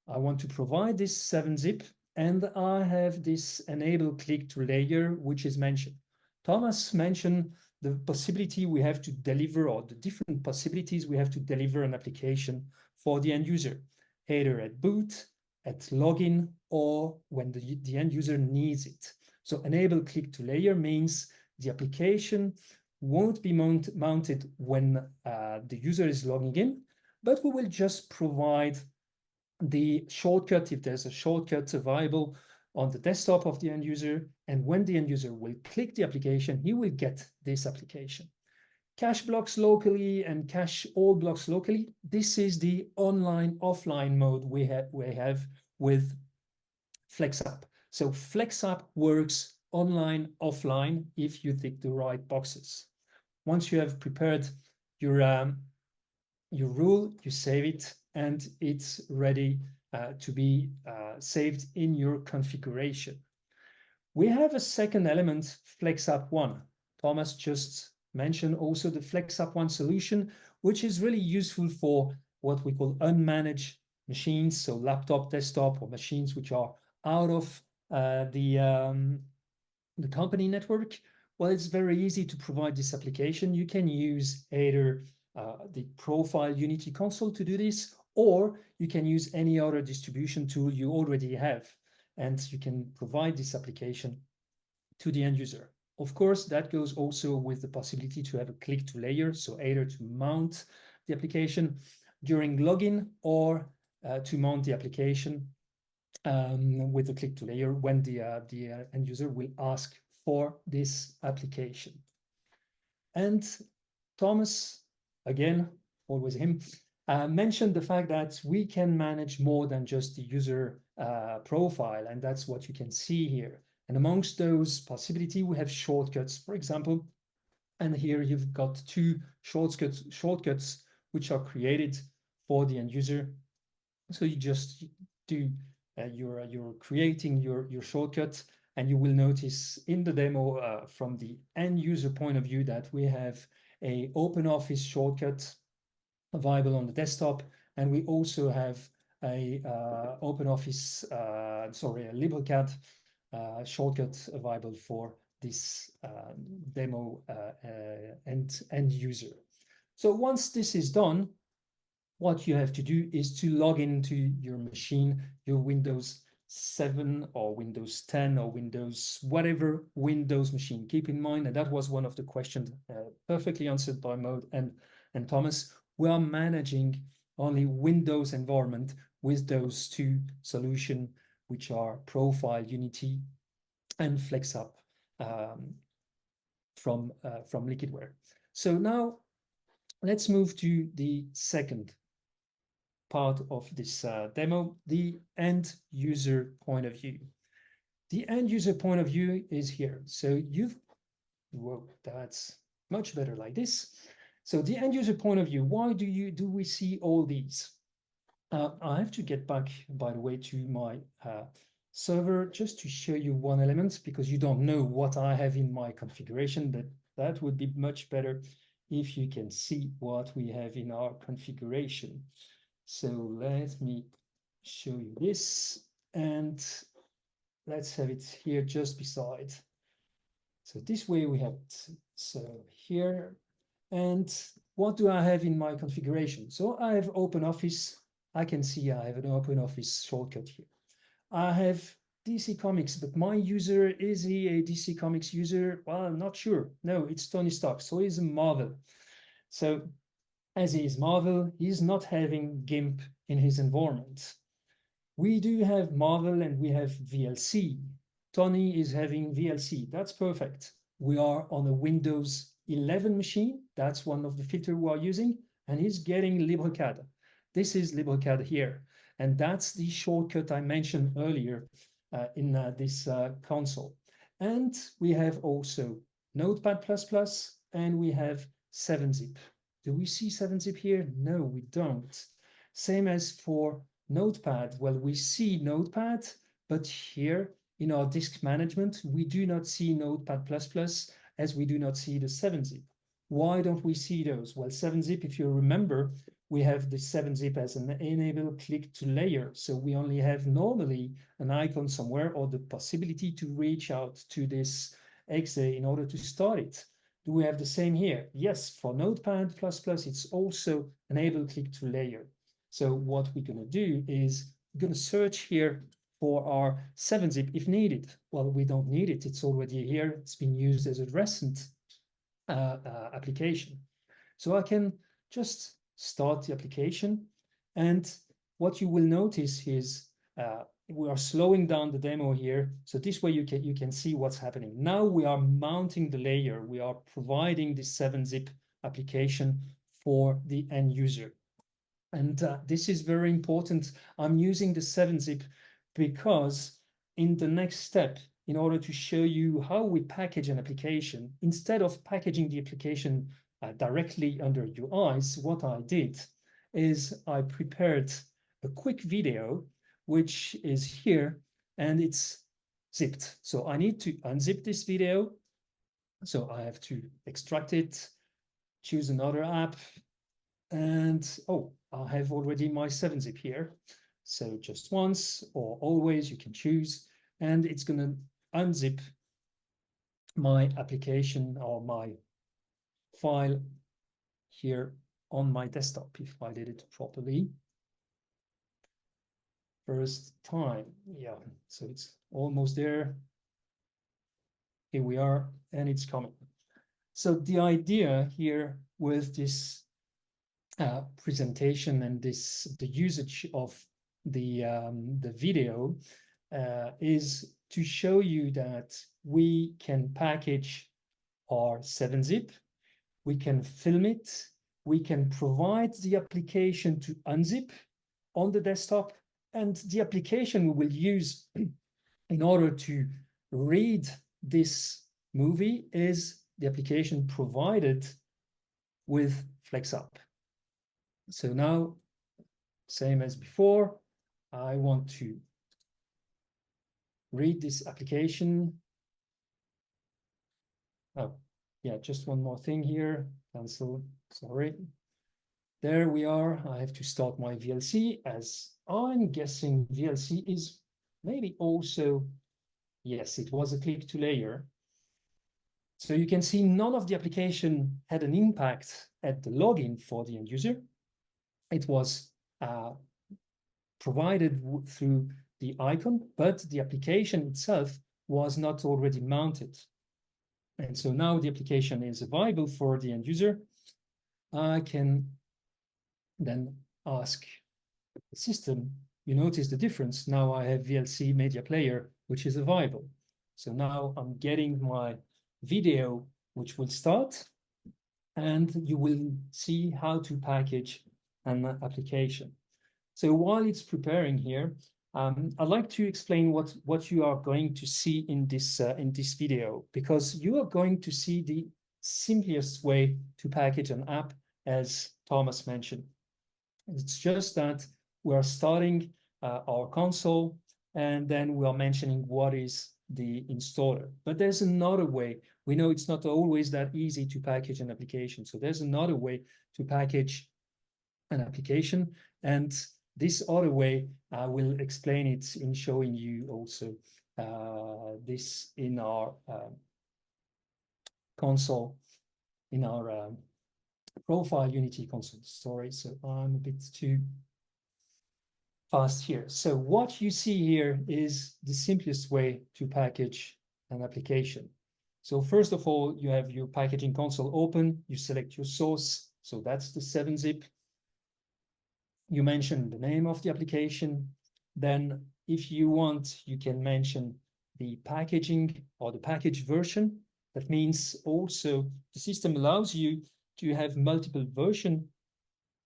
I want to provide this 7-zip, and I have this enable click to layer, which is mentioned. Thomas mentioned the possibility we have to deliver, or the different possibilities we have to deliver an application for the end user, either at boot, at login, or when the end user needs it. So enable click to layer means the application won't be mounted when the user is logging in, but we will just provide the shortcut if there's a shortcut available on the desktop of the end user. And when the end user will click the application, he will get this application. Cache blocks locally and cache all blocks locally. This is the online offline mode we have with FlexApp. So FlexApp works online, offline, if you tick the right boxes. Once you have prepared your rule, you save it, and it's ready to be saved in your configuration. We have a second element, FlexApp 1. Thomas just mentioned also the FlexApp 1 solution, which is really useful for what we call unmanaged machines, so laptop, desktop, or machines which are out of the company network. Well, it's very easy to provide this application. You can use either the profile Unity console to do this, or you can use any other distribution tool you already have, and you can provide this application to the end user. Of course, that goes also with the possibility to have a click to layer, so either to mount the application during login, or to mount the application with the click to layer when the end user will ask for this application. And Thomas, again, always him, mentioned the fact that we can manage more than just the user profile, and that's what you can see here. And amongst those possibilities, we have shortcuts, for example, and here you've got two shortcuts which are created for the end user. So you just do you're creating your shortcut, and you will notice in the demo from the end user point of view that we have a OpenOffice shortcut available on the desktop, and we also have a OpenOffice, sorry, a LibreCAD shortcut available for this demo end user. So once this is done, what you have to do is to log into your machine, your Windows 7 or Windows 10 or Windows, whatever Windows machine. Keep in mind, and that was one of the questions perfectly answered by Maud and Thomas. We are managing only Windows environment with those two solutions, which are Profile, Unity, and FlexApp from Liquidware. So now let's move to the second part of this demo, the end user point of view. The end user point of view is here. So well, that's much better like this. So the end user point of view, why do we see all these? I have to get back, by the way, to my server just to show you one element, because you don't know what I have in my configuration, but that would be much better if you can see what we have in our configuration. So let me show you this, and let's have it here just beside. So this way we have it. So here, and what do I have in my configuration? So I have OpenOffice. I can see I have an OpenOffice shortcut here. I have DC Comics, but my user, is he a DC Comics user? Well, I'm not sure. No, it's Tony Stark, so he's a Marvel. So as he is Marvel, he's not having GIMP in his environment. We do have Marvel and we have VLC. Tony is having VLC. That's perfect. We are on a Windows 11 machine. That's one of the filters we are using. And he's getting LibreCAD. This is LibreCAD here. And that's the shortcut I mentioned earlier in this console. And we have also Notepad++, and we have 7-zip. Do we see 7-zip here? No, we don't. Same as for Notepad. Well, we see Notepad, but here in our disk management, we do not see Notepad++, as we do not see the 7-zip. Why don't we see those? Well, 7-zip, if you remember, we have the 7-zip as an enable click to layer. So we only have normally an icon somewhere or the possibility to reach out to this exe in order to start it. Do we have the same here? Yes, for Notepad++, it's also enable click to layer. So what we're going to do is we're going to search here for our 7-zip if needed. Well, we don't need it. It's already here. It's been used as a recent application. So I can just start the application. And what you will notice is we are slowing down the demo here. So this way you can see what's happening. Now we are mounting the layer. We are providing this 7-zip application for the end user. And this is very important. I'm using the 7-zip because in the next step, in order to show you how we package an application, instead of packaging the application directly under UIs, what I did is I prepared a quick video, which is here, and it's zipped. So I need to unzip this video. So I have to extract it, choose another app, and oh, I have already my 7-zip here. So just once or always you can choose, and it's going to unzip my application or my file here on my desktop if I did it properly. First time, yeah, so it's almost there. Here we are, and it's coming. So the idea here with this presentation and the usage of the video is to show you that we can package our 7-zip we can film it, we can provide the application to unzip on the desktop, and the application we will use in order to read this movie is the application provided with FlexApp. So now, same as before, I want to read this application. Oh, yeah, just one more thing here. Cancel, sorry. There we are. I have to start my VLC, as I'm guessing VLC is maybe also, yes, it was a click to layer. So you can see none of the application had an impact at the login for the end user. It was provided through the icon, but the application itself was not already mounted. And so now the application is available for the end user. I can then ask the system, you notice the difference. Now I have VLC media player, which is available. So now I'm getting my video, which will start, and you will see how to package an application. So while it's preparing here, I'd like to explain what you are going to see in this video, because you are going to see the simplest way to package an app, as Thomas mentioned. It's just that we are starting our console, and then we are mentioning what is the installer. But there's another way. We know it's not always that easy to package an application. So there's another way to package an application. And this other way, I will explain it in showing you also this in our console, in our profile Unity console. Sorry, so I'm a bit too fast here. So what you see here is the simplest way to package an application. So first of all, you have your packaging console open, you select your source. So that's the 7-zip. You mention the name of the application. Then if you want, you can mention the packaging or the package version. That means also the system allows you to have multiple versions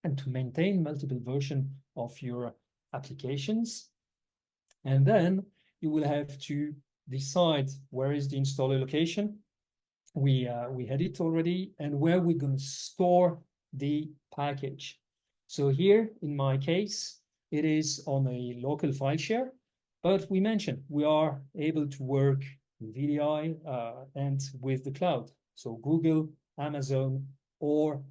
and to maintain multiple versions of your applications. And then you will have to decide where is the installer location. We had it already, and where we're going to store the package. So here, in my case, it is on a local file share, but we mentioned we are able to work in VDI and with the cloud. So Google, Amazon, or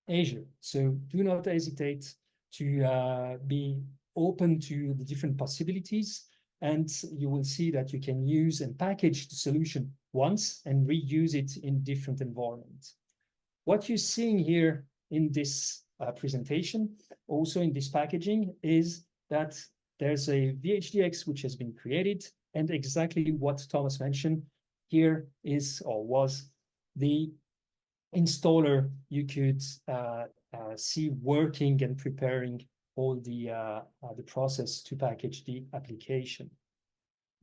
Azure. So do not hesitate to be open to the different possibilities, and you will see that you can use and package the solution once and reuse it in different environments. What you're seeing here in this presentation, also in this packaging, is that there's a VHDX which has been created, and exactly what Thomas mentioned here is or was the installer you could see working and preparing all the process to package the application.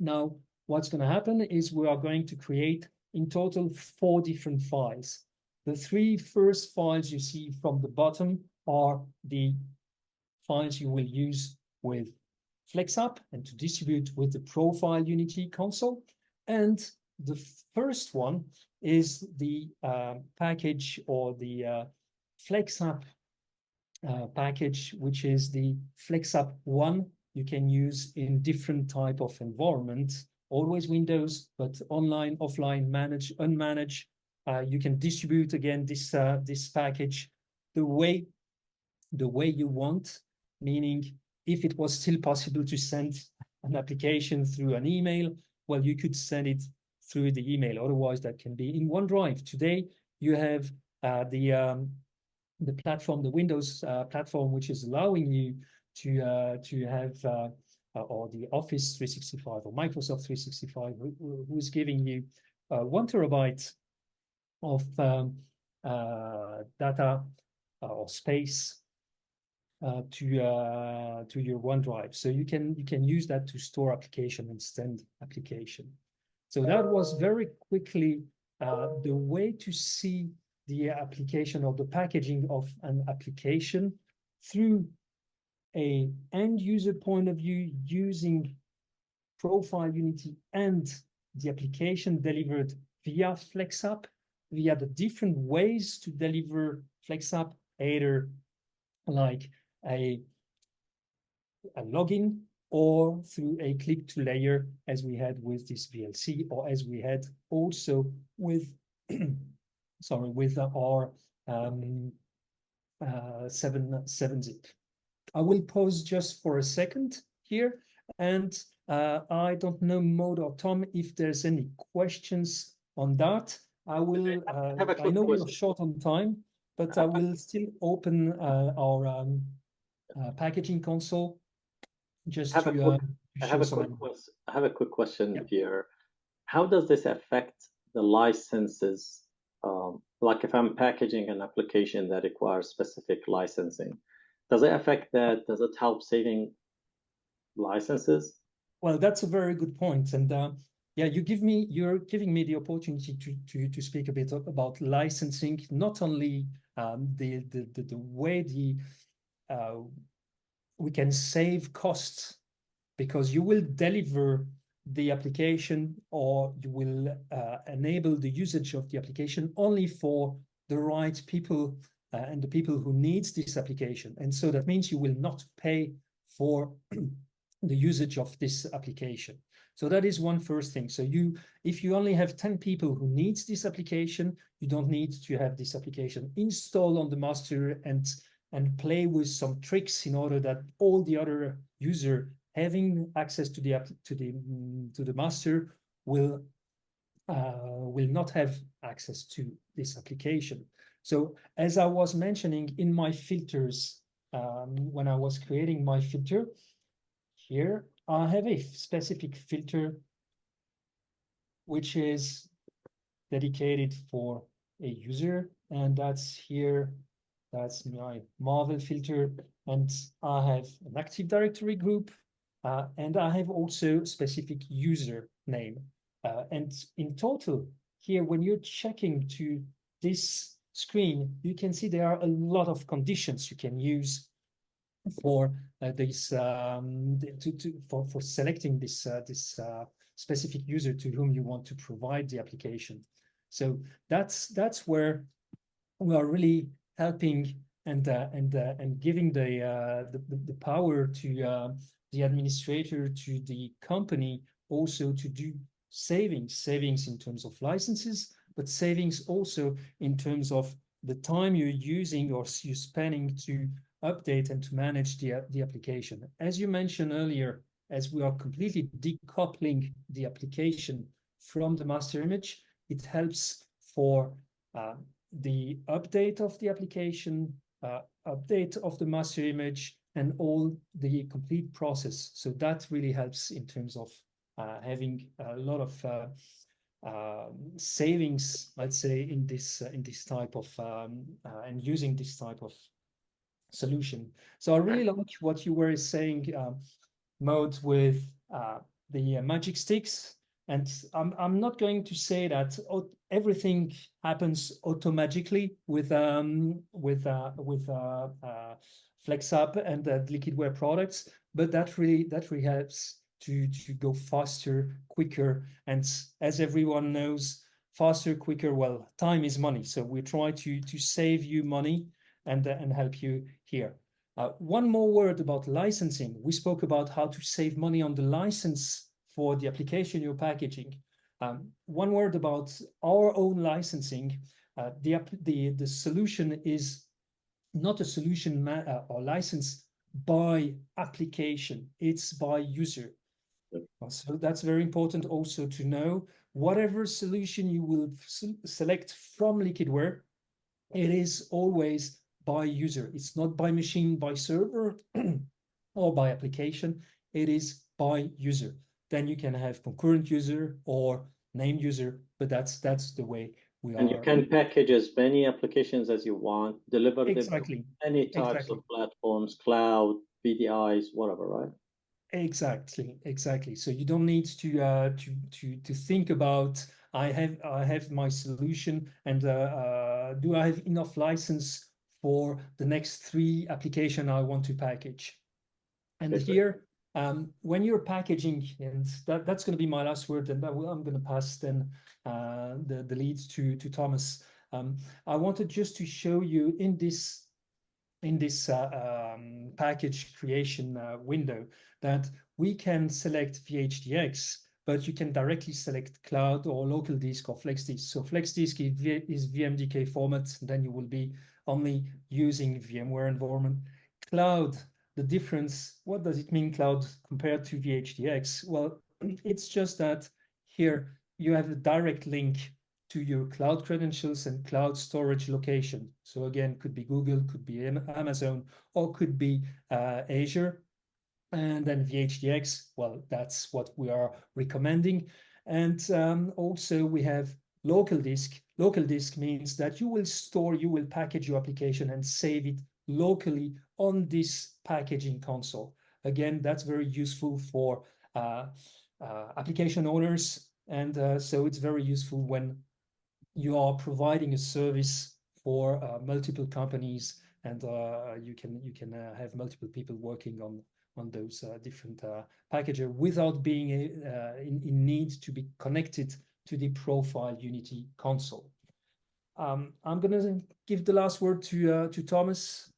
Now, what's going to happen is we are going to create in total 4 different files. The 3 first files you see from the bottom are the files you will use with FlexApp and to distribute with the profile Unity console. And the first one is the package or the FlexApp package, which is the FlexApp 1. You can use in different type of environment, always Windows, but online, offline, manage, unmanaged. You can distribute again this package the way you want, meaning if it was still possible to send an application through an email, well, you could send it through the email. Otherwise, that can be in OneDrive. Today, you have the platform, the Windows platform, which is allowing you to have or the Office 365 or Microsoft 365, who's giving you 1 terabyte of data or space to your OneDrive. So you can use that to store application and send application. So that was very quickly the way to see the application or the packaging of an application through a end user point of view using profile Unity and the application delivered via FlexApp, via the different ways to deliver FlexApp, either like a login or through a click to layer, as we had with this VLC, or as we had also with sorry, with our 7-zip. I will pause just for a second here, and I don't know, Maud or Tom, if there's any questions on that. I will. I know we are short on time, but I will still open our packaging console just to show some. I have a quick question here. How does this affect the licenses? Like if I'm packaging an application that requires specific licensing, does it affect that? Does it help saving licenses? Well, that's a very good point. And yeah, you're giving me the opportunity to speak a bit about licensing, not only the way we can save costs, because you will deliver the application, or you will enable the usage of the application only for the right people and the people who needs this application. And so that means you will not pay for the usage of this application. So that is one first thing. So if you only have 10 people who needs this application, you don't need to have this application installed on the master and play with some tricks in order that all the other user having access to the master will not have access to this application. So as I was mentioning in my filters, when I was creating my filter, here I have a specific filter which is dedicated for a user, and that's here. That's my Marvel filter, and I have an Active Directory group, and I have also specific user name. And in total, here, when you're checking to this screen, you can see there are a lot of conditions you can use for this for selecting this specific user to whom you want to provide the application. So that's where we are really helping and giving the power to the administrator, to the company, also to do savings in terms of licenses, but savings also in terms of the time you're using or you're spending to update and to manage the application. As you mentioned earlier, as we are completely decoupling the application from the master image, it helps for the update of the application, update of the master image, and all the complete process. So that really helps in terms of having a lot of savings, let's say, in this type of and using this type of solution. So I really like what you were saying, Maud, with the magic sticks. And I'm not going to say that everything happens automatically with FlexApp and the Liquidware products, but that really helps to go faster, quicker, and as everyone knows, faster, quicker. Well, time is money, so we try to save you money and help you here. One more word about licensing. We spoke about how to save money on the license for the application you're packaging. One word about our own licensing. The solution is not a solution or license by application, it's by user. So that's very important also to know. Whatever solution you will select from Liquidware, it is always by user. It's not by machine, by server, or by application. It is by user. Then you can have concurrent user or named user, but that's the way we are. And you can package as many applications as you want, deliver them to any types of platforms, cloud, VDIs, whatever, right? Exactly. So you don't need to think about I have my solution, and do I have enough license for the next 3 application I want to package? And here, when you're packaging, and that's going to be my last word, and I'm going to pass then the lead to Thomas. I wanted just to show you in this package creation window that we can select VHDX, but you can directly select cloud or local disk or FlexDisk. So FlexDisk is VMDK format, then you will be only using VMware environment. Cloud, the difference, what does it mean cloud compared to VHDX? Well, it's just that here you have a direct link to your cloud credentials and cloud storage location. So again, could be Google, could be Amazon, or could be Azure. And then VHDX, well, that's what we are recommending. And also we have local disk. Local disk means that you will package your application and save it locally on this packaging console. Again, that's very useful for application owners. And so it's very useful when you are providing a service for multiple companies, and you can have multiple people working on those different packages without being in need to be connected to the Profile Unity console. I'm going to give the last word to Thomas.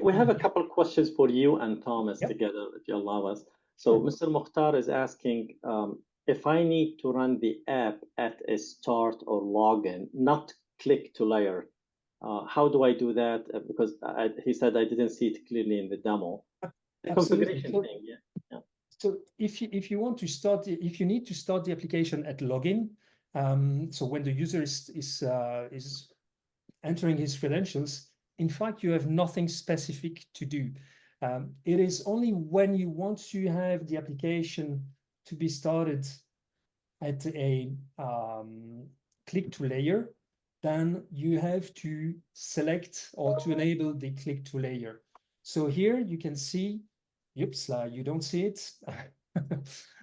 We have a couple of questions for you and Thomas together, if you allow us. So Mr. Mukhtar is asking, if I need to run the app at a start or login, not click to layer, how do I do that? Because he said I didn't see it clearly in the demo. The configuration thing, yeah. So if you want to start, if you need to start the application at login, so when the user is entering his credentials, in fact, you have nothing specific to do. It is only when you want to have the application to be started at a click to layer, then you have to select or to enable the click to layer. So here you can see, oops, you don't see it.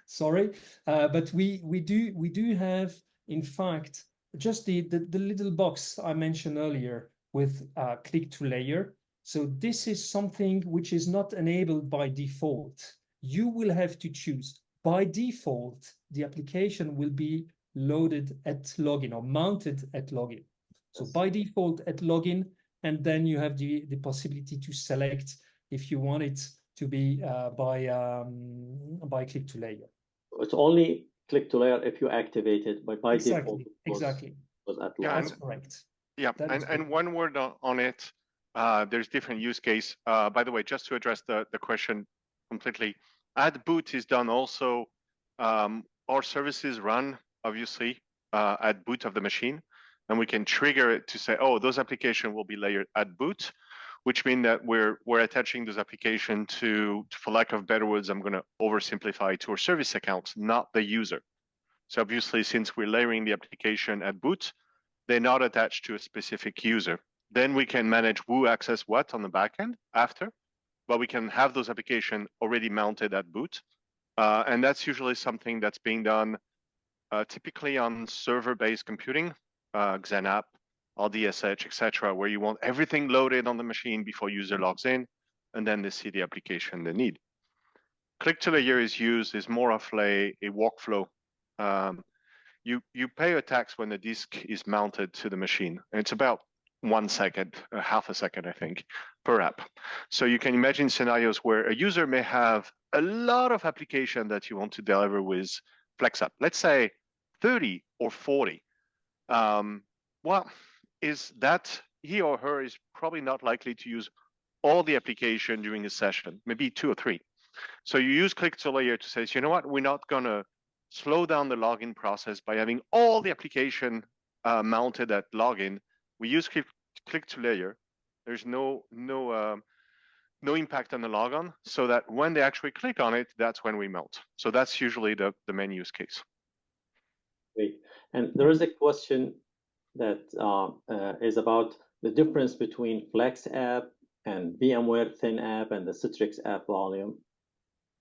Sorry, but we do have, in fact, just the little box I mentioned earlier with click to layer. So this is something which is not enabled by default. You will have to choose. By default, the application will be loaded at login or mounted at login. So by default at login, and then you have the possibility to select if you want it to be by click to layer. It's only click to layer if you activate it, but by default was at login. That's correct. Yeah, and one word on it. There's different use case. By the way, just to address the question completely, at boot is done also. Our services run obviously at boot of the machine, and we can trigger it to say, oh, those applications will be layered at boot, which means that we're attaching those applications to, for lack of better words, I'm going to oversimplify, to our service account, not the user. So obviously, since we're layering the application at boot, they're not attached to a specific user. Then we can manage who access what on the backend after, but we can have those applications already mounted at boot. And that's usually something that's being done typically on server-based computing, XenApp, RDSH, etc., where you want everything loaded on the machine before user logs in, and then they see the application they need. Click to layer is used is more of a workflow. You pay a tax when the disk is mounted to the machine. And it's about 1 second, half a second, I think, per app. So you can imagine scenarios where a user may have a lot of application that you want to deliver with FlexApp. Let's say 30 or 40. Well, is that he or her is probably not likely to use all the application during a session, maybe 2 or 3. So you use click to layer to say, you know what, we're not going to slow down the login process by having all the application mounted at login. We use click to layer. There's no impact on the logon, so that when they actually click on it, that's when we mount. So that's usually the main use case. Great. And there is a question that is about the difference between FlexApp and VMware Thin App and the Citrix App Volume.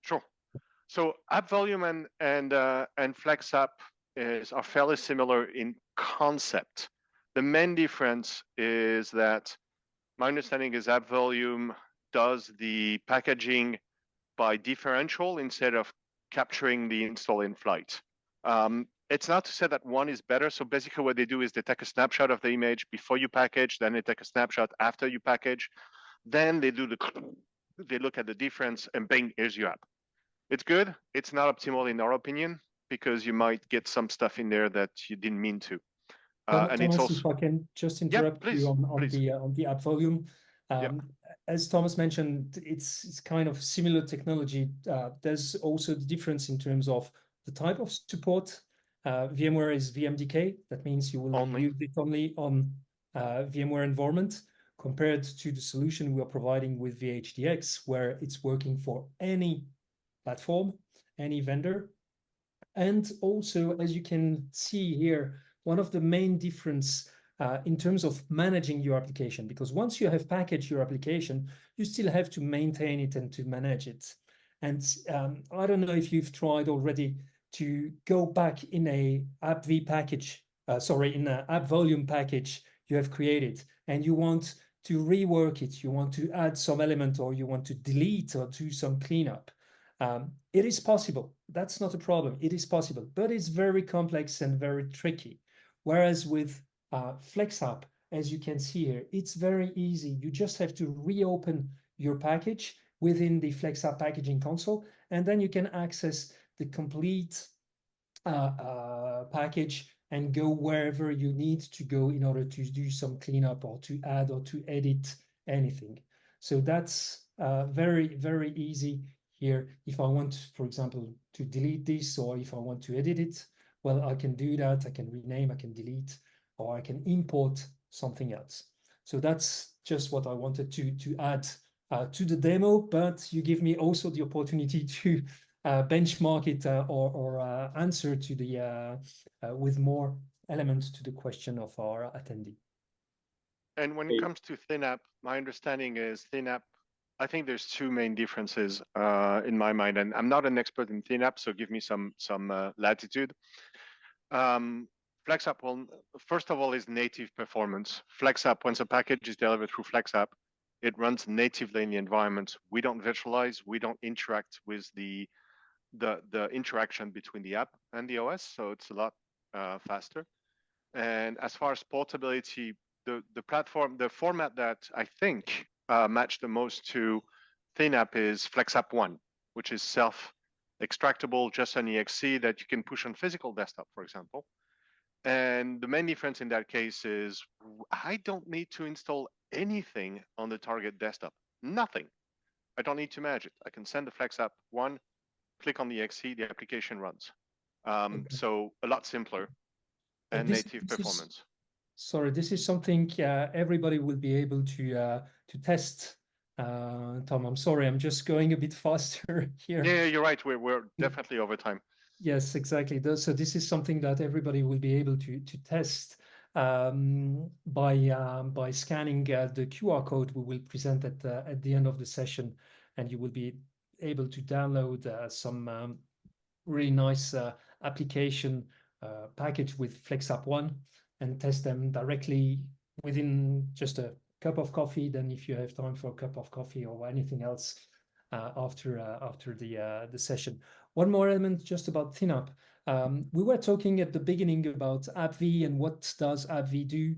Sure. So App Volume and FlexApp are fairly similar in concept. The main difference is that my understanding is app volume does the packaging by differential instead of capturing the install in flight. It's not to say that one is better. So basically what they do is they take a snapshot of the image before you package, then they take a snapshot after you package. Then they look at the difference and bang, here's your app. It's good. It's not optimal in our opinion, because you might get some stuff in there that you didn't mean to. And it's Thomas, also, if I can just yeah, interrupt please, you please. on the app volume. Yeah. As Thomas mentioned, it's kind of similar technology. There's also the difference in terms of the type of support. VMware is VMDK. That means you will Only. use it only on VMware environment, compared to the solution we are providing with VHDX, where it's working for any platform, any vendor. And also, as you can see here, one of the main difference in terms of managing your application, because once you have packaged your application, you still have to maintain it and to manage it. And I don't know if you've tried already to go back in a app-v package, in an app volume package you have created, and you want to rework it, you want to add some element, or you want to delete or do some cleanup. It is possible. That's not a problem. It is possible, but it's very complex and very tricky. Whereas with FlexApp, as you can see here, it's very easy. You just have to reopen your package within the FlexApp packaging console, and then you can access the complete package and go wherever you need to go in order to do some cleanup or to add or to edit anything. So that's very, very easy here. If I want, for example, to delete this, or if I want to edit it, well, I can do that. I can rename, I can delete, or I can import something else. So that's just what I wanted to add to the demo, but you give me also the opportunity to benchmark it or answer to the with more elements to the question of our attendee. And when it comes to ThinApp, my understanding is ThinApp, I think there's two main differences in my mind, and I'm not an expert in ThinApp, so give me some latitude. FlexApp, well, first of all, is native performance. FlexApp, once a package is delivered through FlexApp, it runs natively in the environment. We don't virtualize, we don't interact with the interaction between the app and the OS, so it's a lot faster. And as far as portability, the platform, the format that I think matched the most to ThinApp is FlexApp 1, which is self-extractable, just an exe that you can push on physical desktop, for example. And the main difference in that case is I don't need to install anything on the target desktop, nothing. I don't need to manage it. I can send the FlexApp 1, click on the exe, the application runs. Okay. So a lot simpler and native performance. Sorry, this is something everybody will be able to test. Tom, I'm sorry, I'm just going a bit faster here. Yeah, you're right. We're definitely over time. Yes, exactly. So this is something that everybody will be able to test by scanning the QR code we will present at the end of the session, and you will be able to download some really nice application package with FlexApp 1 and test them directly within just a cup of coffee. Then if you have time for a cup of coffee or anything else after the session. One more element just about ThinApp. We were talking at the beginning about AppV and what does AppV do,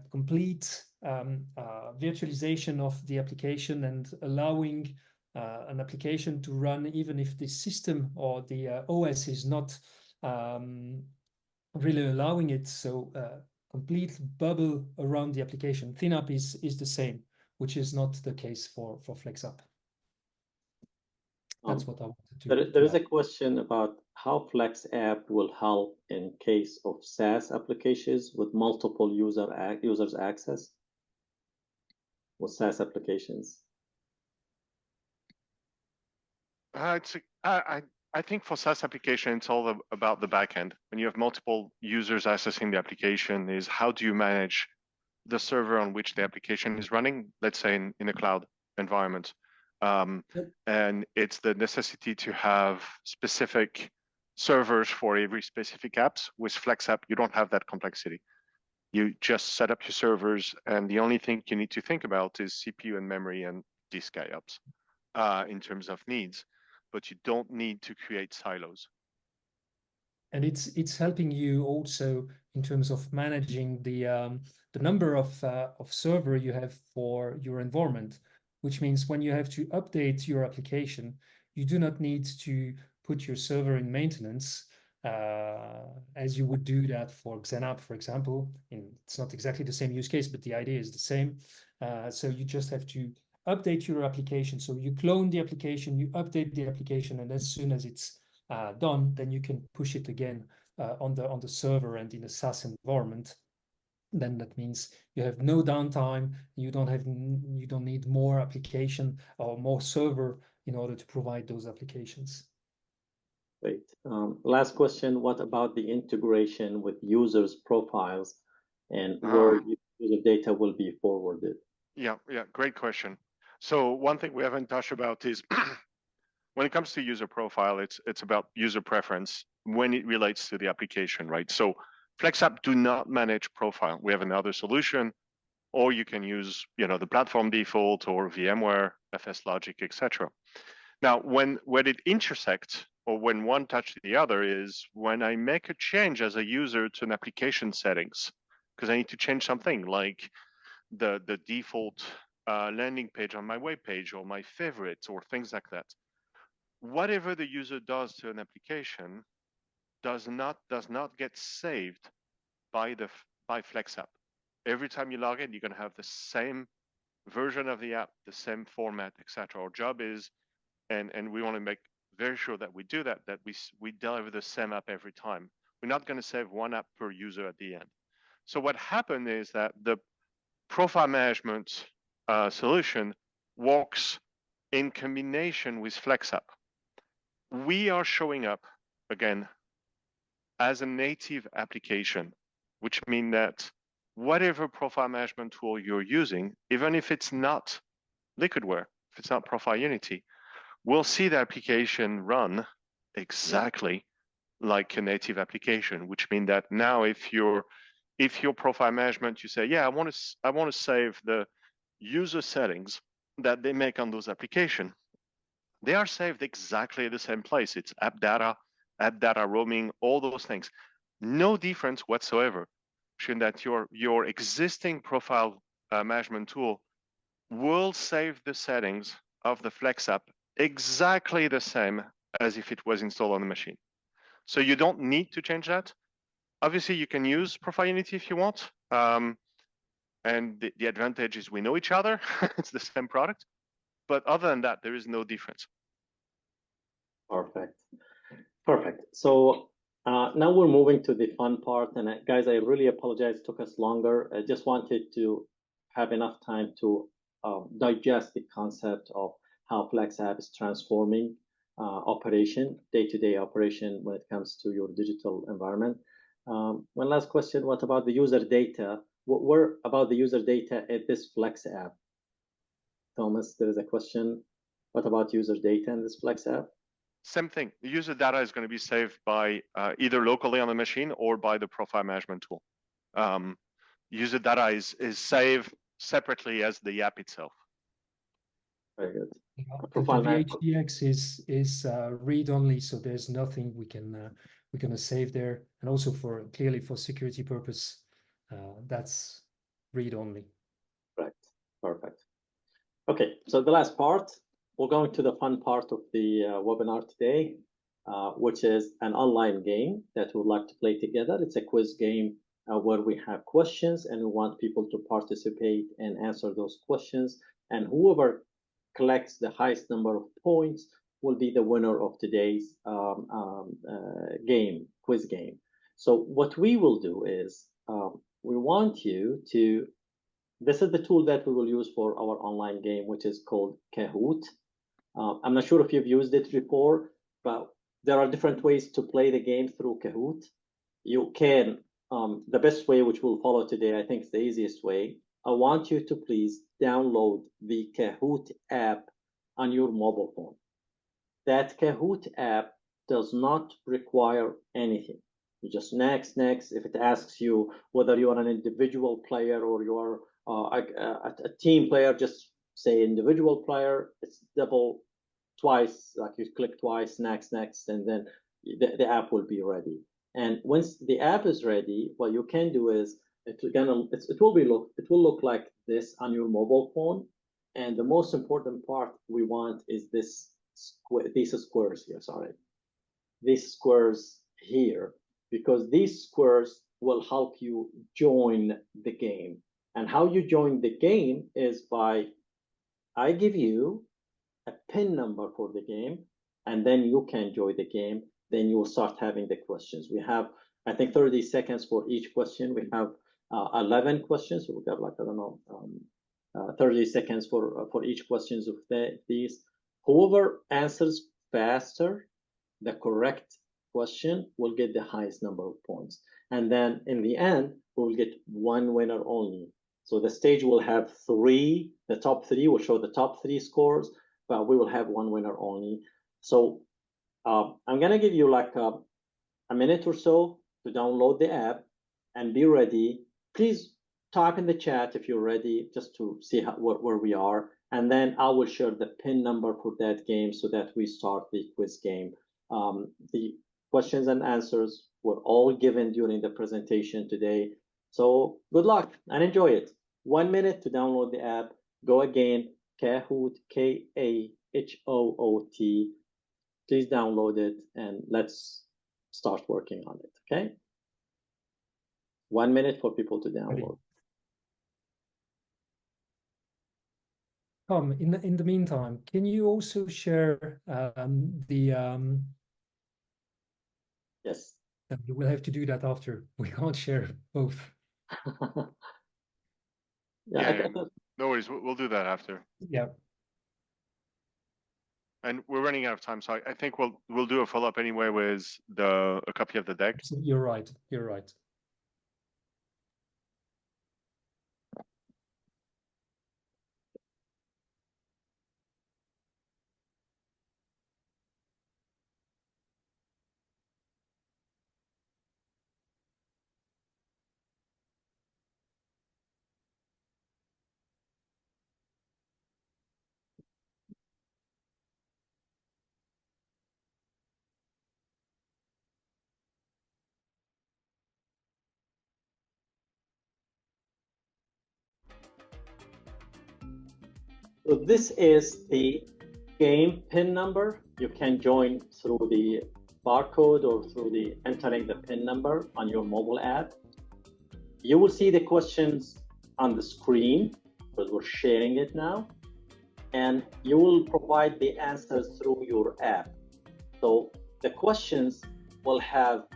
complete virtualization of the application and allowing an application to run even if the system or the OS is not really allowing it. So complete bubble around the application. ThinApp is the same, which is not the case for FlexApp. That's what I wanted to. There is a question about how FlexApp will help in case of SaaS applications with multiple users access with SaaS applications. I think for SaaS application, it's all about the backend. When you have multiple users accessing the application, is how do you manage the server on which the application is running, let's say in a cloud environment. And it's the necessity to have specific servers for every specific apps. With FlexApp, you don't have that complexity. You just set up your servers, and the only thing you need to think about is CPU and memory and disk IOPS in terms of needs, but you don't need to create silos. And it's helping you also in terms of managing the number of server you have for your environment, which means when you have to update your application, you do not need to put your server in maintenance as you would do that for XenApp, for example. It's not exactly the same use case, but the idea is the same. So you just have to update your application. So you clone the application, you update the application, and as soon as it's done, then you can push it again on the server and in a SaaS environment. Then that means you have no downtime. You don't need more application or more server in order to provide those applications. Great. Last question: what about the integration with users' profiles and where user data will be forwarded? Yeah, great question. So one thing we haven't touched about is when it comes to user profile, it's about user preference when it relates to the application, right? So FlexApp do not manage profile. We have another solution, or you can use, the platform default or VMware, FSLogic, etc. Now, when it intersects or when one touches the other is when I make a change as a user to an application settings, because I need to change something like the default landing page on my web page or my favorites or things like that. Whatever the user does to an application does not get saved by FlexApp. Every time you log in, you're going to have the same version of the app, the same format, etc. Our job is, and we want to make very sure that we do that we deliver the same app every time. We're not going to save one app per user at the end. So what happened is that the profile management solution works in combination with FlexApp. We are showing up, again, as a native application, which means that whatever profile management tool you're using, even if it's not Liquidware, if it's not Profile Unity, we'll see the application run exactly like a native application, which means that now if your profile management, you say, yeah, I want to save the user settings that they make on those applications, they are saved exactly the same place. It's app data roaming, all those things. No difference whatsoever. Showing that your existing profile management tool will save the settings of the FlexApp exactly the same as if it was installed on the machine. So you don't need to change that. Obviously, you can use Profile Unity if you want. And the advantage is we know each other. It's the same product. But other than that, there is no difference. Perfect. So now we're moving to the fun part. And guys, I really apologize. It took us longer. I just wanted to have enough time to digest the concept of how FlexApp is transforming day-to-day operation when it comes to your digital environment. One last question: what about the user data? What about the user data at this FlexApp? Thomas, there is a question. What about user data in this FlexApp? Same thing. The user data is going to be saved by either locally on the machine or by the profile management tool. User data is saved separately as the app itself. Very good. The VHDX is read only, so there's nothing we're gonna save there, and also clearly for security purpose, that's read only. Right. Perfect. Okay, so the last part, we're going to the fun part of the webinar today, which is an online game that we would like to play together. It's a quiz game where we have questions and we want people to participate and answer those questions. And whoever collects the highest number of points will be the winner of today's quiz game. So what we will do is we want you to, this is the tool that we will use for our online game, which is called Kahoot. I'm not sure if you've used it before, but there are different ways to play the game through Kahoot. You can, the best way, which we'll follow today, I think is the easiest way. I want you to please download the Kahoot app on your mobile phone. That Kahoot app does not require anything. You just next. If it asks you whether you are an individual player or you are a team player, just say individual player. It's double twice, like you click twice, next, and then the app will be ready. And once the app is ready, what you can do is it will look like this on your mobile phone. And the most important part we want is these squares here. Sorry, these squares here, because these squares will help you join the game. And how you join the game is by I give you a PIN number for the game, and then you can join the game. Then you will start having the questions. We have, I think, 30 seconds for each question. We have 11 questions. So we got like, I don't know, 30 seconds for each questions of these. Whoever answers faster the correct question will get the highest number of points. And then in the end, we will get one winner only. So the stage will have three, the top three will show the top three scores, but we will have one winner only. So I'm gonna give you like a minute or so to download the app and be ready. Please type in the chat if you're ready, just to see where we are. And then I will share the PIN number for that game so that we start the quiz game. The questions and answers were all given during the presentation today. So good luck and enjoy it. 1 minute to download the app. Go again, Kahoot, K-A-H-O-O-T. Please download it and let's start working on it, okay? 1 minute for people to download. Tom, in the meantime, can you also share Yes. You will have to do that after. We can't share both. Yeah, no worries. We'll do that after. Yeah. And we're running out of time, so I think we'll do a follow-up anyway with a copy of the deck. You're right. You're right. So this is the game PIN number. You can join through the barcode or through the entering the PIN number on your mobile app. You will see the questions on the screen because we're sharing it now. And you will provide the answers through your app. So the questions will have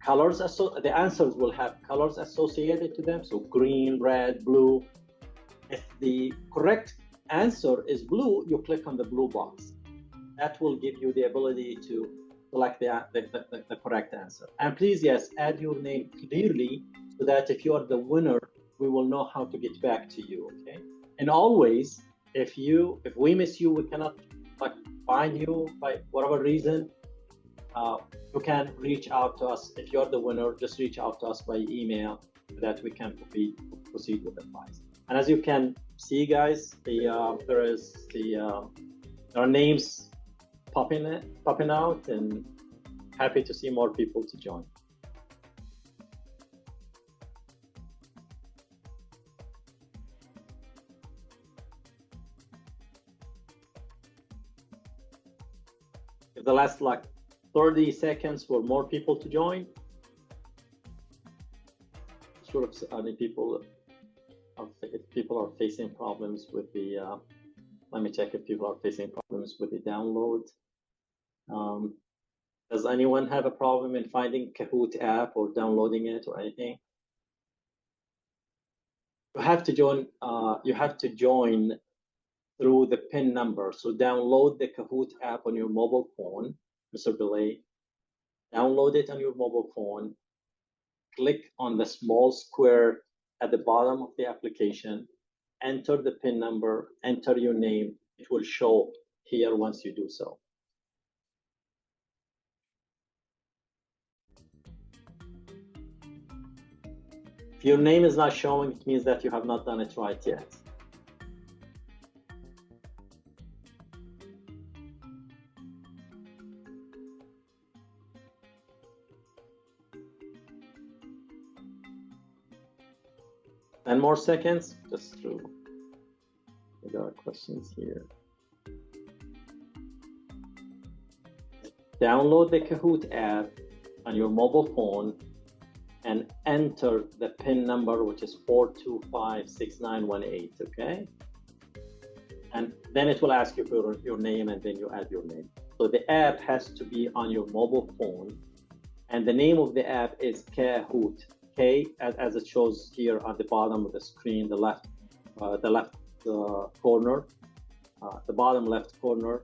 colors, the answers will have colors associated to them. So green, red, blue. If the correct answer is blue, you click on the blue box. That will give you the ability to select the correct answer. And please, yes, add your name clearly so that if you are the winner, we will know how to get back to you, okay? And always, if we miss you, we cannot find you by whatever reason, you can reach out to us. If you're the winner, just reach out to us by email so that we can proceed with the prize. And as you can see, guys, there are names popping out, and happy to see more people to join. If the last 30 seconds for more people to join. Sure, if any people are facing problems with the, let me check if people are facing problems with the download. Does anyone have a problem in finding Kahoot app or downloading it or anything? You have to join through the PIN number. So download the Kahoot app on your mobile phone, Mr. Belay. Download it on your mobile phone. Click on the small square at the bottom of the application. Enter the PIN number, enter your name. It will show here once you do so. If your name is not showing, it means that you have not done it right yet. And more seconds, just through. There are questions here. Download the Kahoot app on your mobile phone and enter the PIN number, which is 4256918, okay? And then it will ask you for your name, and then you add your name. So the app has to be on your mobile phone, and the name of the app is Kahoot. K, as it shows here at the bottom of the screen, the left corner, the bottom left corner,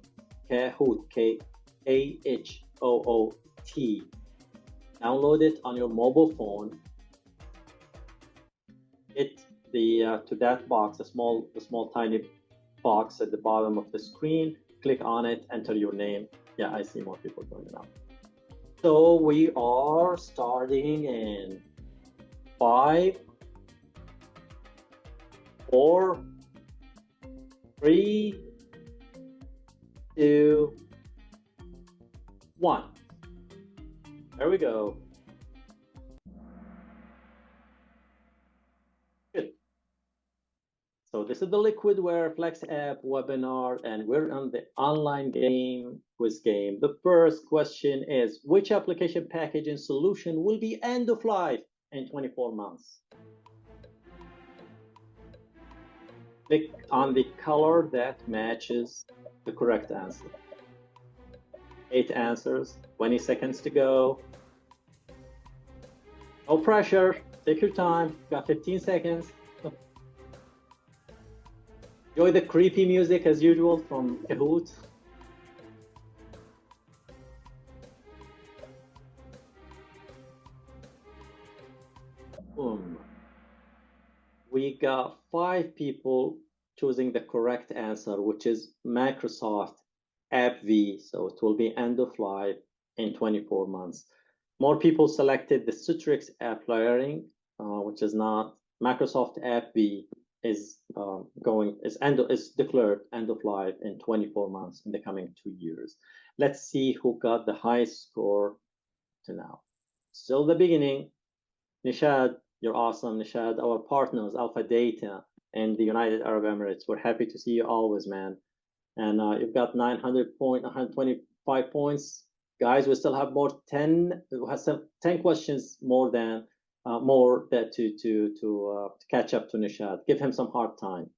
Kahoot, K-A-H-O-O-T. Download it on your mobile phone. Hit to that box, the small tiny box at the bottom of the screen. Click on it, enter your name. Yeah, I see more people doing it now. So we are starting in 5, 4, 3, 2, 1. There we go. Good. So this is the Liquidware FlexApp webinar, and we're on the online game quiz game. The first question is, which application package and solution will be end of life in 24 months? Click on the color that matches the correct answer. 8 answers, 20 seconds to go. No pressure, take your time, got 15 seconds. Enjoy the creepy music as usual from Kahoot. Boom. We got 5 people choosing the correct answer, which is Microsoft AppV. So it will be end of life in 24 months. More people selected the Citrix app layering, which is not. Microsoft AppV is declared end of life in 24 months in the coming 2 years. Let's see who got the highest score to now. Still the beginning. Nishad, you're awesome, Nishad. Our partners, Alpha Data and the United Arab Emirates. We're happy to see you always, man. And you've got 125 points. Guys, we still have more 10 questions more than to catch up to Nishad. Give him some hard time.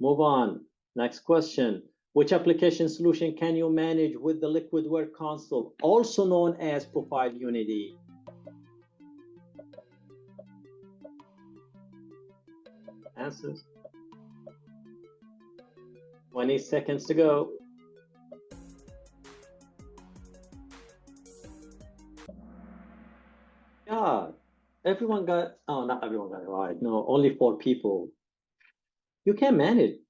Move on. Next question. Which application solution can you manage with the Liquidware console, also known as Profile Unity? Answers. 20 seconds to go. Yeah, everyone got, oh, not everyone got it right. No, only 4 people. You can manage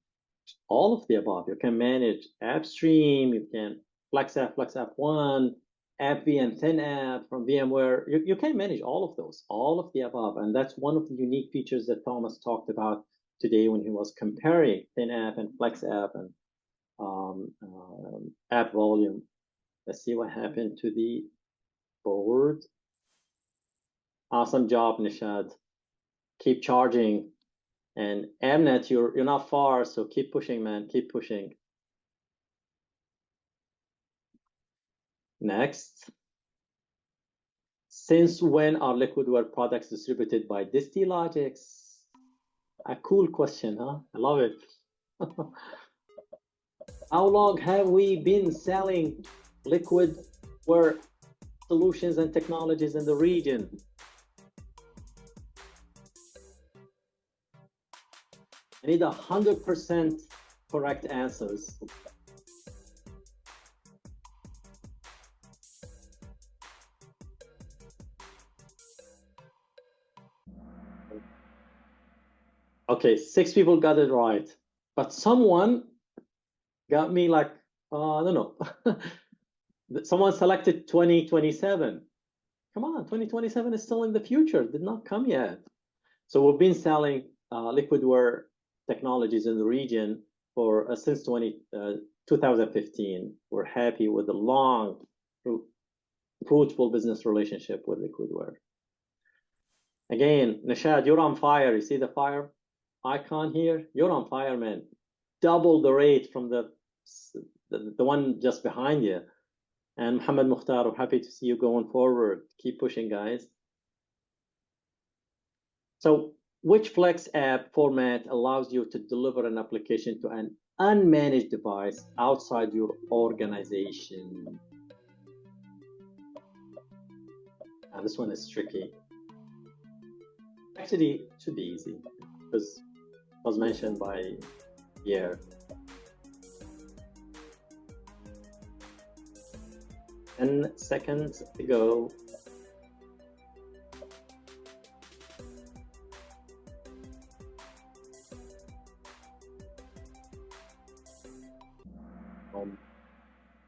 all of the above. You can manage AppStream, you can FlexApp, FlexApp 1, AppV and ThinApp from VMware. You can manage all of those, all of the above. And that's one of the unique features that Thomas talked about today when he was comparing ThinApp and FlexApp and app volume. Let's see what happened to the board. Awesome job, Nishad. Keep charging. And Amnet, you're not far, so keep pushing, man. Keep pushing. Next. Since when are Liquidware products distributed by Distilogix? A cool question, huh? I love it. How long have we been selling Liquidware solutions and technologies in the region? I need 100% correct answers. Okay, 6 people got it right, but someone got me like, I don't know. Someone selected 2027. Come on, 2027 is still in the future, did not come yet. So we've been selling liquidware technologies in the region for since 2015. We're happy with the long, fruitful business relationship with liquidware. Again, Nishad, you're on fire. You see the fire icon here? You're on fire, man. Double the rate from the one just behind you. And Mohammed Mukhtar, I'm happy to see you going forward. Keep pushing, guys. So which FlexApp format allows you to deliver an application to an unmanaged device outside your organization? Now, this one is tricky. Actually, it should be easy because it was mentioned by Pierre. 10 seconds to go.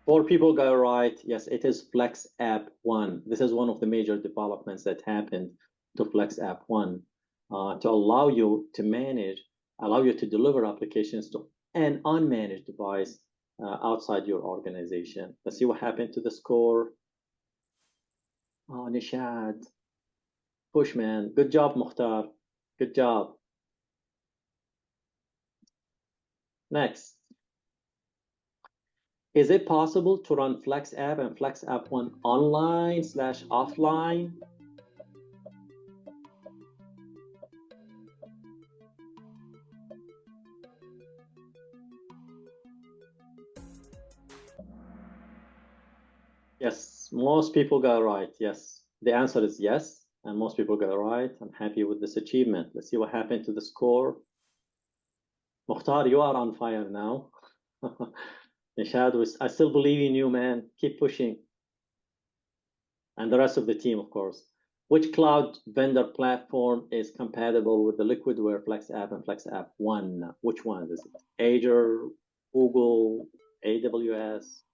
Four people got it right. Yes, it is FlexApp 1. This is one of the major developments that happened to FlexApp 1 to allow you to manage, allow you to deliver applications to an unmanaged device outside your organization. Let's see what happened to the score. Oh, Nishad. Push, man. Good job, Mukhtar. Good job. Next. Is it possible to run FlexApp and FlexApp 1 online/offline? Yes, most people got it right. Yes, the answer is yes, and most people got it right. I'm happy with this achievement. Let's see what happened to the score. Mukhtar, you are on fire now. Nishad, I still believe in you, man. Keep pushing. And the rest of the team, of course. Which cloud vendor platform is compatible with the Liquidware FlexApp and FlexApp 1? Which one is it? Azure, Google, AWS?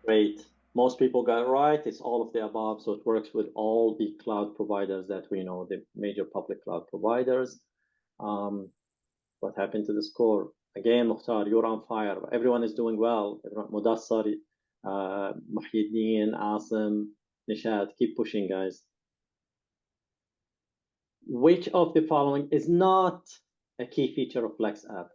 Great. Most people got it right. It's all of the above. So it works with all the cloud providers that we know, the major public cloud providers. What happened to the score? Again, Mukhtar, you're on fire. Everyone is doing well. Mudassar, Muhyiddin, Asim, Nishad, keep pushing, guys. Which of the following is not a key feature of FlexApp?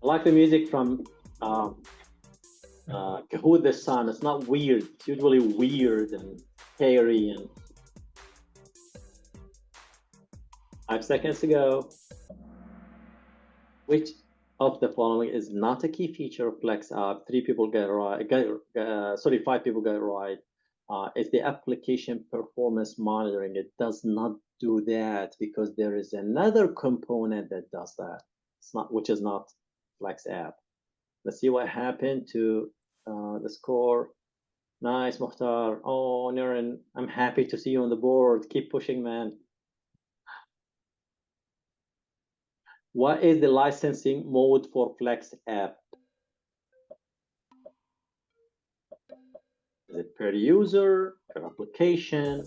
I like the music from Kahoot this time. It's not weird. It's usually weird and scary. And 5 seconds to go. Which of the following is not a key feature of FlexApp? 3 people get it right. 5 people get it right. It's the application performance monitoring. It does not do that because there is another component that does that. It's not, which is not FlexApp. Let's see what happened to the score. Nice, Mukhtar. Oh, Niren, I'm happy to see you on the board. Keep pushing, man. What is the licensing mode for FlexApp? Is it per user, per application?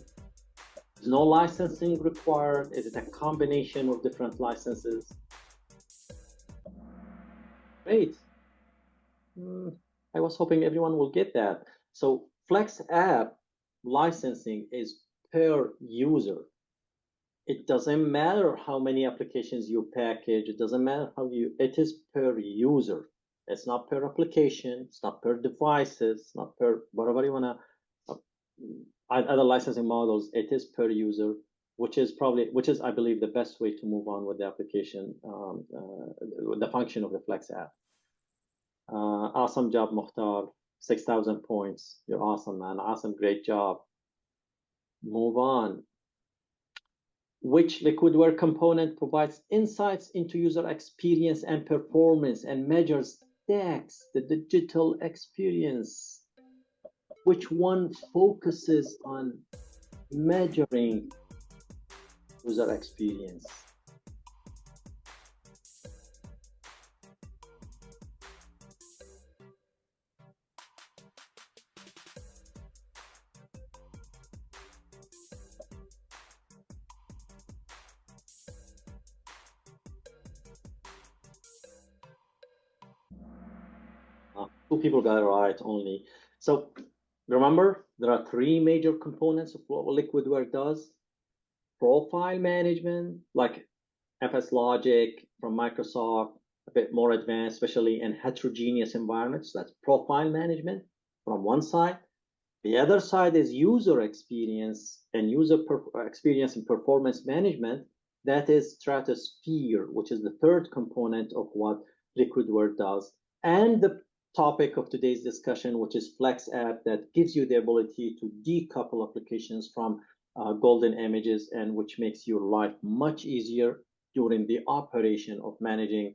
Is no licensing required? Is it a combination of different licenses? Great. I was hoping everyone will get that. So FlexApp licensing is per user. It doesn't matter how many applications you package. It doesn't matter how it is per user. It's not per application. It's not per devices. It's not per whatever you want to other licensing models. It is per user, which is, I believe, the best way to move on with the application, the function of the FlexApp. Awesome job, Mukhtar. 6,000 points. You're awesome, man. Awesome, great job. Move on. Which Liquidware component provides insights into user experience and performance and measures stacks the digital experience? which one focuses on measuring user experience? Two people got it right only. So remember, there are three major components of what Liquidware does. Profile management, like FSLogic from Microsoft, a bit more advanced, especially in heterogeneous environments. That's profile management from one side. The other side is user experience and experience and performance management. That is Stratosphere, which is the third component of what Liquidware does. And the topic of today's discussion, which is FlexApp, that gives you the ability to decouple applications from golden images, and which makes your life much easier during the operation of managing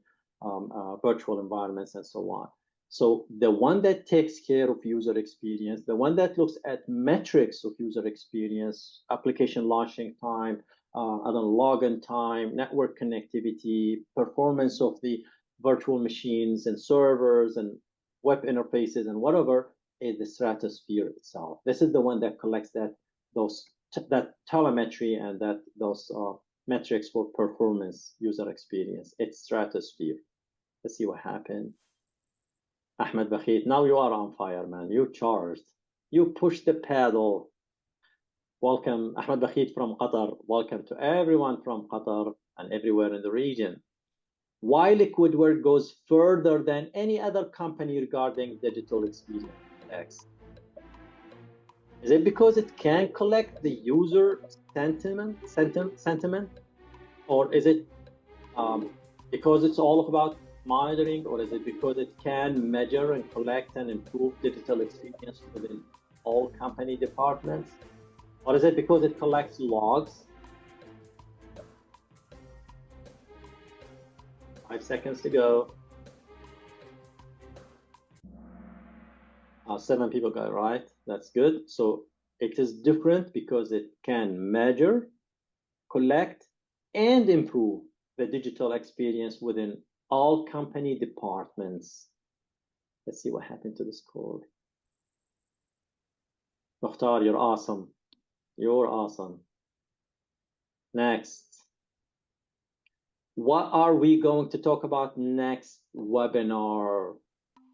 virtual environments and so on. So the one that takes care of user experience, the one that looks at metrics of user experience, application launching time, login time, network connectivity, performance of the virtual machines and servers and web interfaces and whatever, is the Stratosphere itself. This is the one that collects that telemetry and those metrics for performance user experience. It's Stratosphere. Let's see what happened. Ahmed Bakhit, now you are on fire, man. You charged. You pushed the pedal. Welcome, Ahmed Bakhit from Qatar. Welcome to everyone from Qatar and everywhere in the region. Why Liquidware goes further than any other company regarding digital experience? X. Is it because it can collect the user sentiment, or is it because it's all about monitoring, or is it because it can measure and collect and improve digital experience within all company departments, or is it because it collects logs? 5 seconds to go. 7 people got it right. That's good. So it is different because it can measure, collect, and improve the digital experience within all company departments. Let's see what happened to the score. Mukhtar, you're awesome. You're awesome. Next. What are we going to talk about next webinar?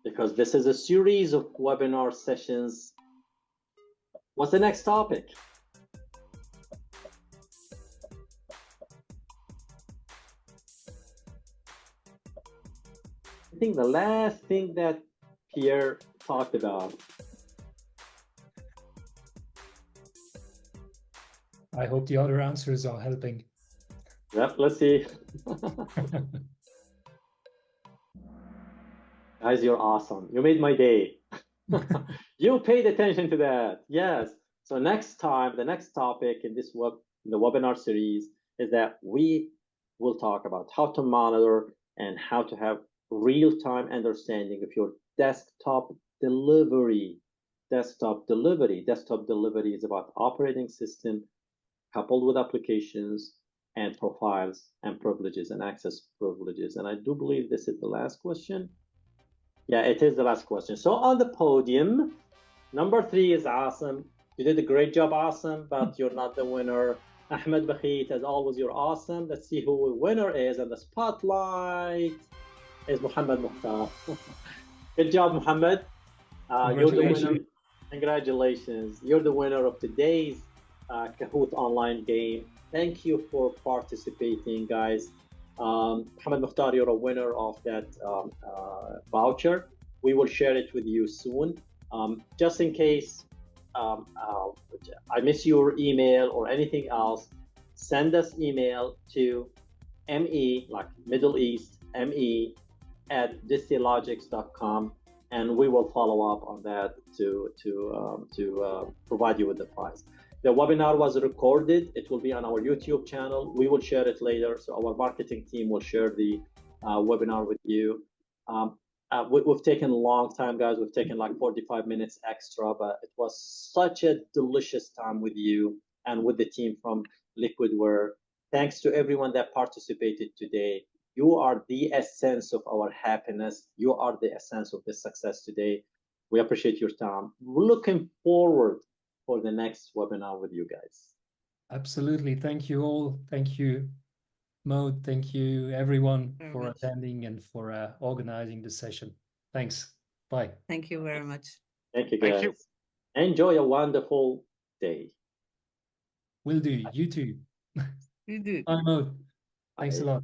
Because this is a series of webinar sessions. What's the next topic? I think the last thing that Pierre talked about. I hope the other answers are helping. Yep, let's see. Guys, you're awesome. You made my day. You paid attention to that. Yes. So next time, the next topic in this the webinar series is that we will talk about how to monitor and how to have real-time understanding of your desktop delivery. Desktop delivery is about operating system coupled with applications and profiles and privileges and access privileges. And I do believe this is the last question. Yeah, it is the last question. So on the podium, number 3 is Asim. You did a great job, Asim, but you're not the winner. Ahmed Bakhit, as always, you're awesome. Let's see who the winner is. And the spotlight is Muhammad Mukhtar. Good job, Muhammad. You're the winner. Congratulations. You're the winner of today's Kahoot online game. Thank you for participating, guys. Muhammad Mukhtar, you're a winner of that voucher. We will share it with you soon. Just in case I miss your email or anything else, send us email to me, like Middle East, me at Distilogix.com, and we will follow up on that to provide you with the prize. The webinar was recorded. It will be on our YouTube channel. We will share it later. So our marketing team will share the webinar with you. We've taken a long time, guys. We've taken like 45 minutes extra, but it was such a delicious time with you and with the team from Liquidware. Thanks to everyone that participated today. You are the essence of our happiness. You are the essence of the success today. We appreciate your time. We're looking forward for the next webinar with you guys. Absolutely. Thank you all. Thank you, Maud. Thank you, everyone, for attending and for organizing the session. Thanks. Bye. Thank you very much. Thank you, guys. Thank you. Enjoy a wonderful day. Will do. You too. You do. Bye, Maud. Thanks a lot.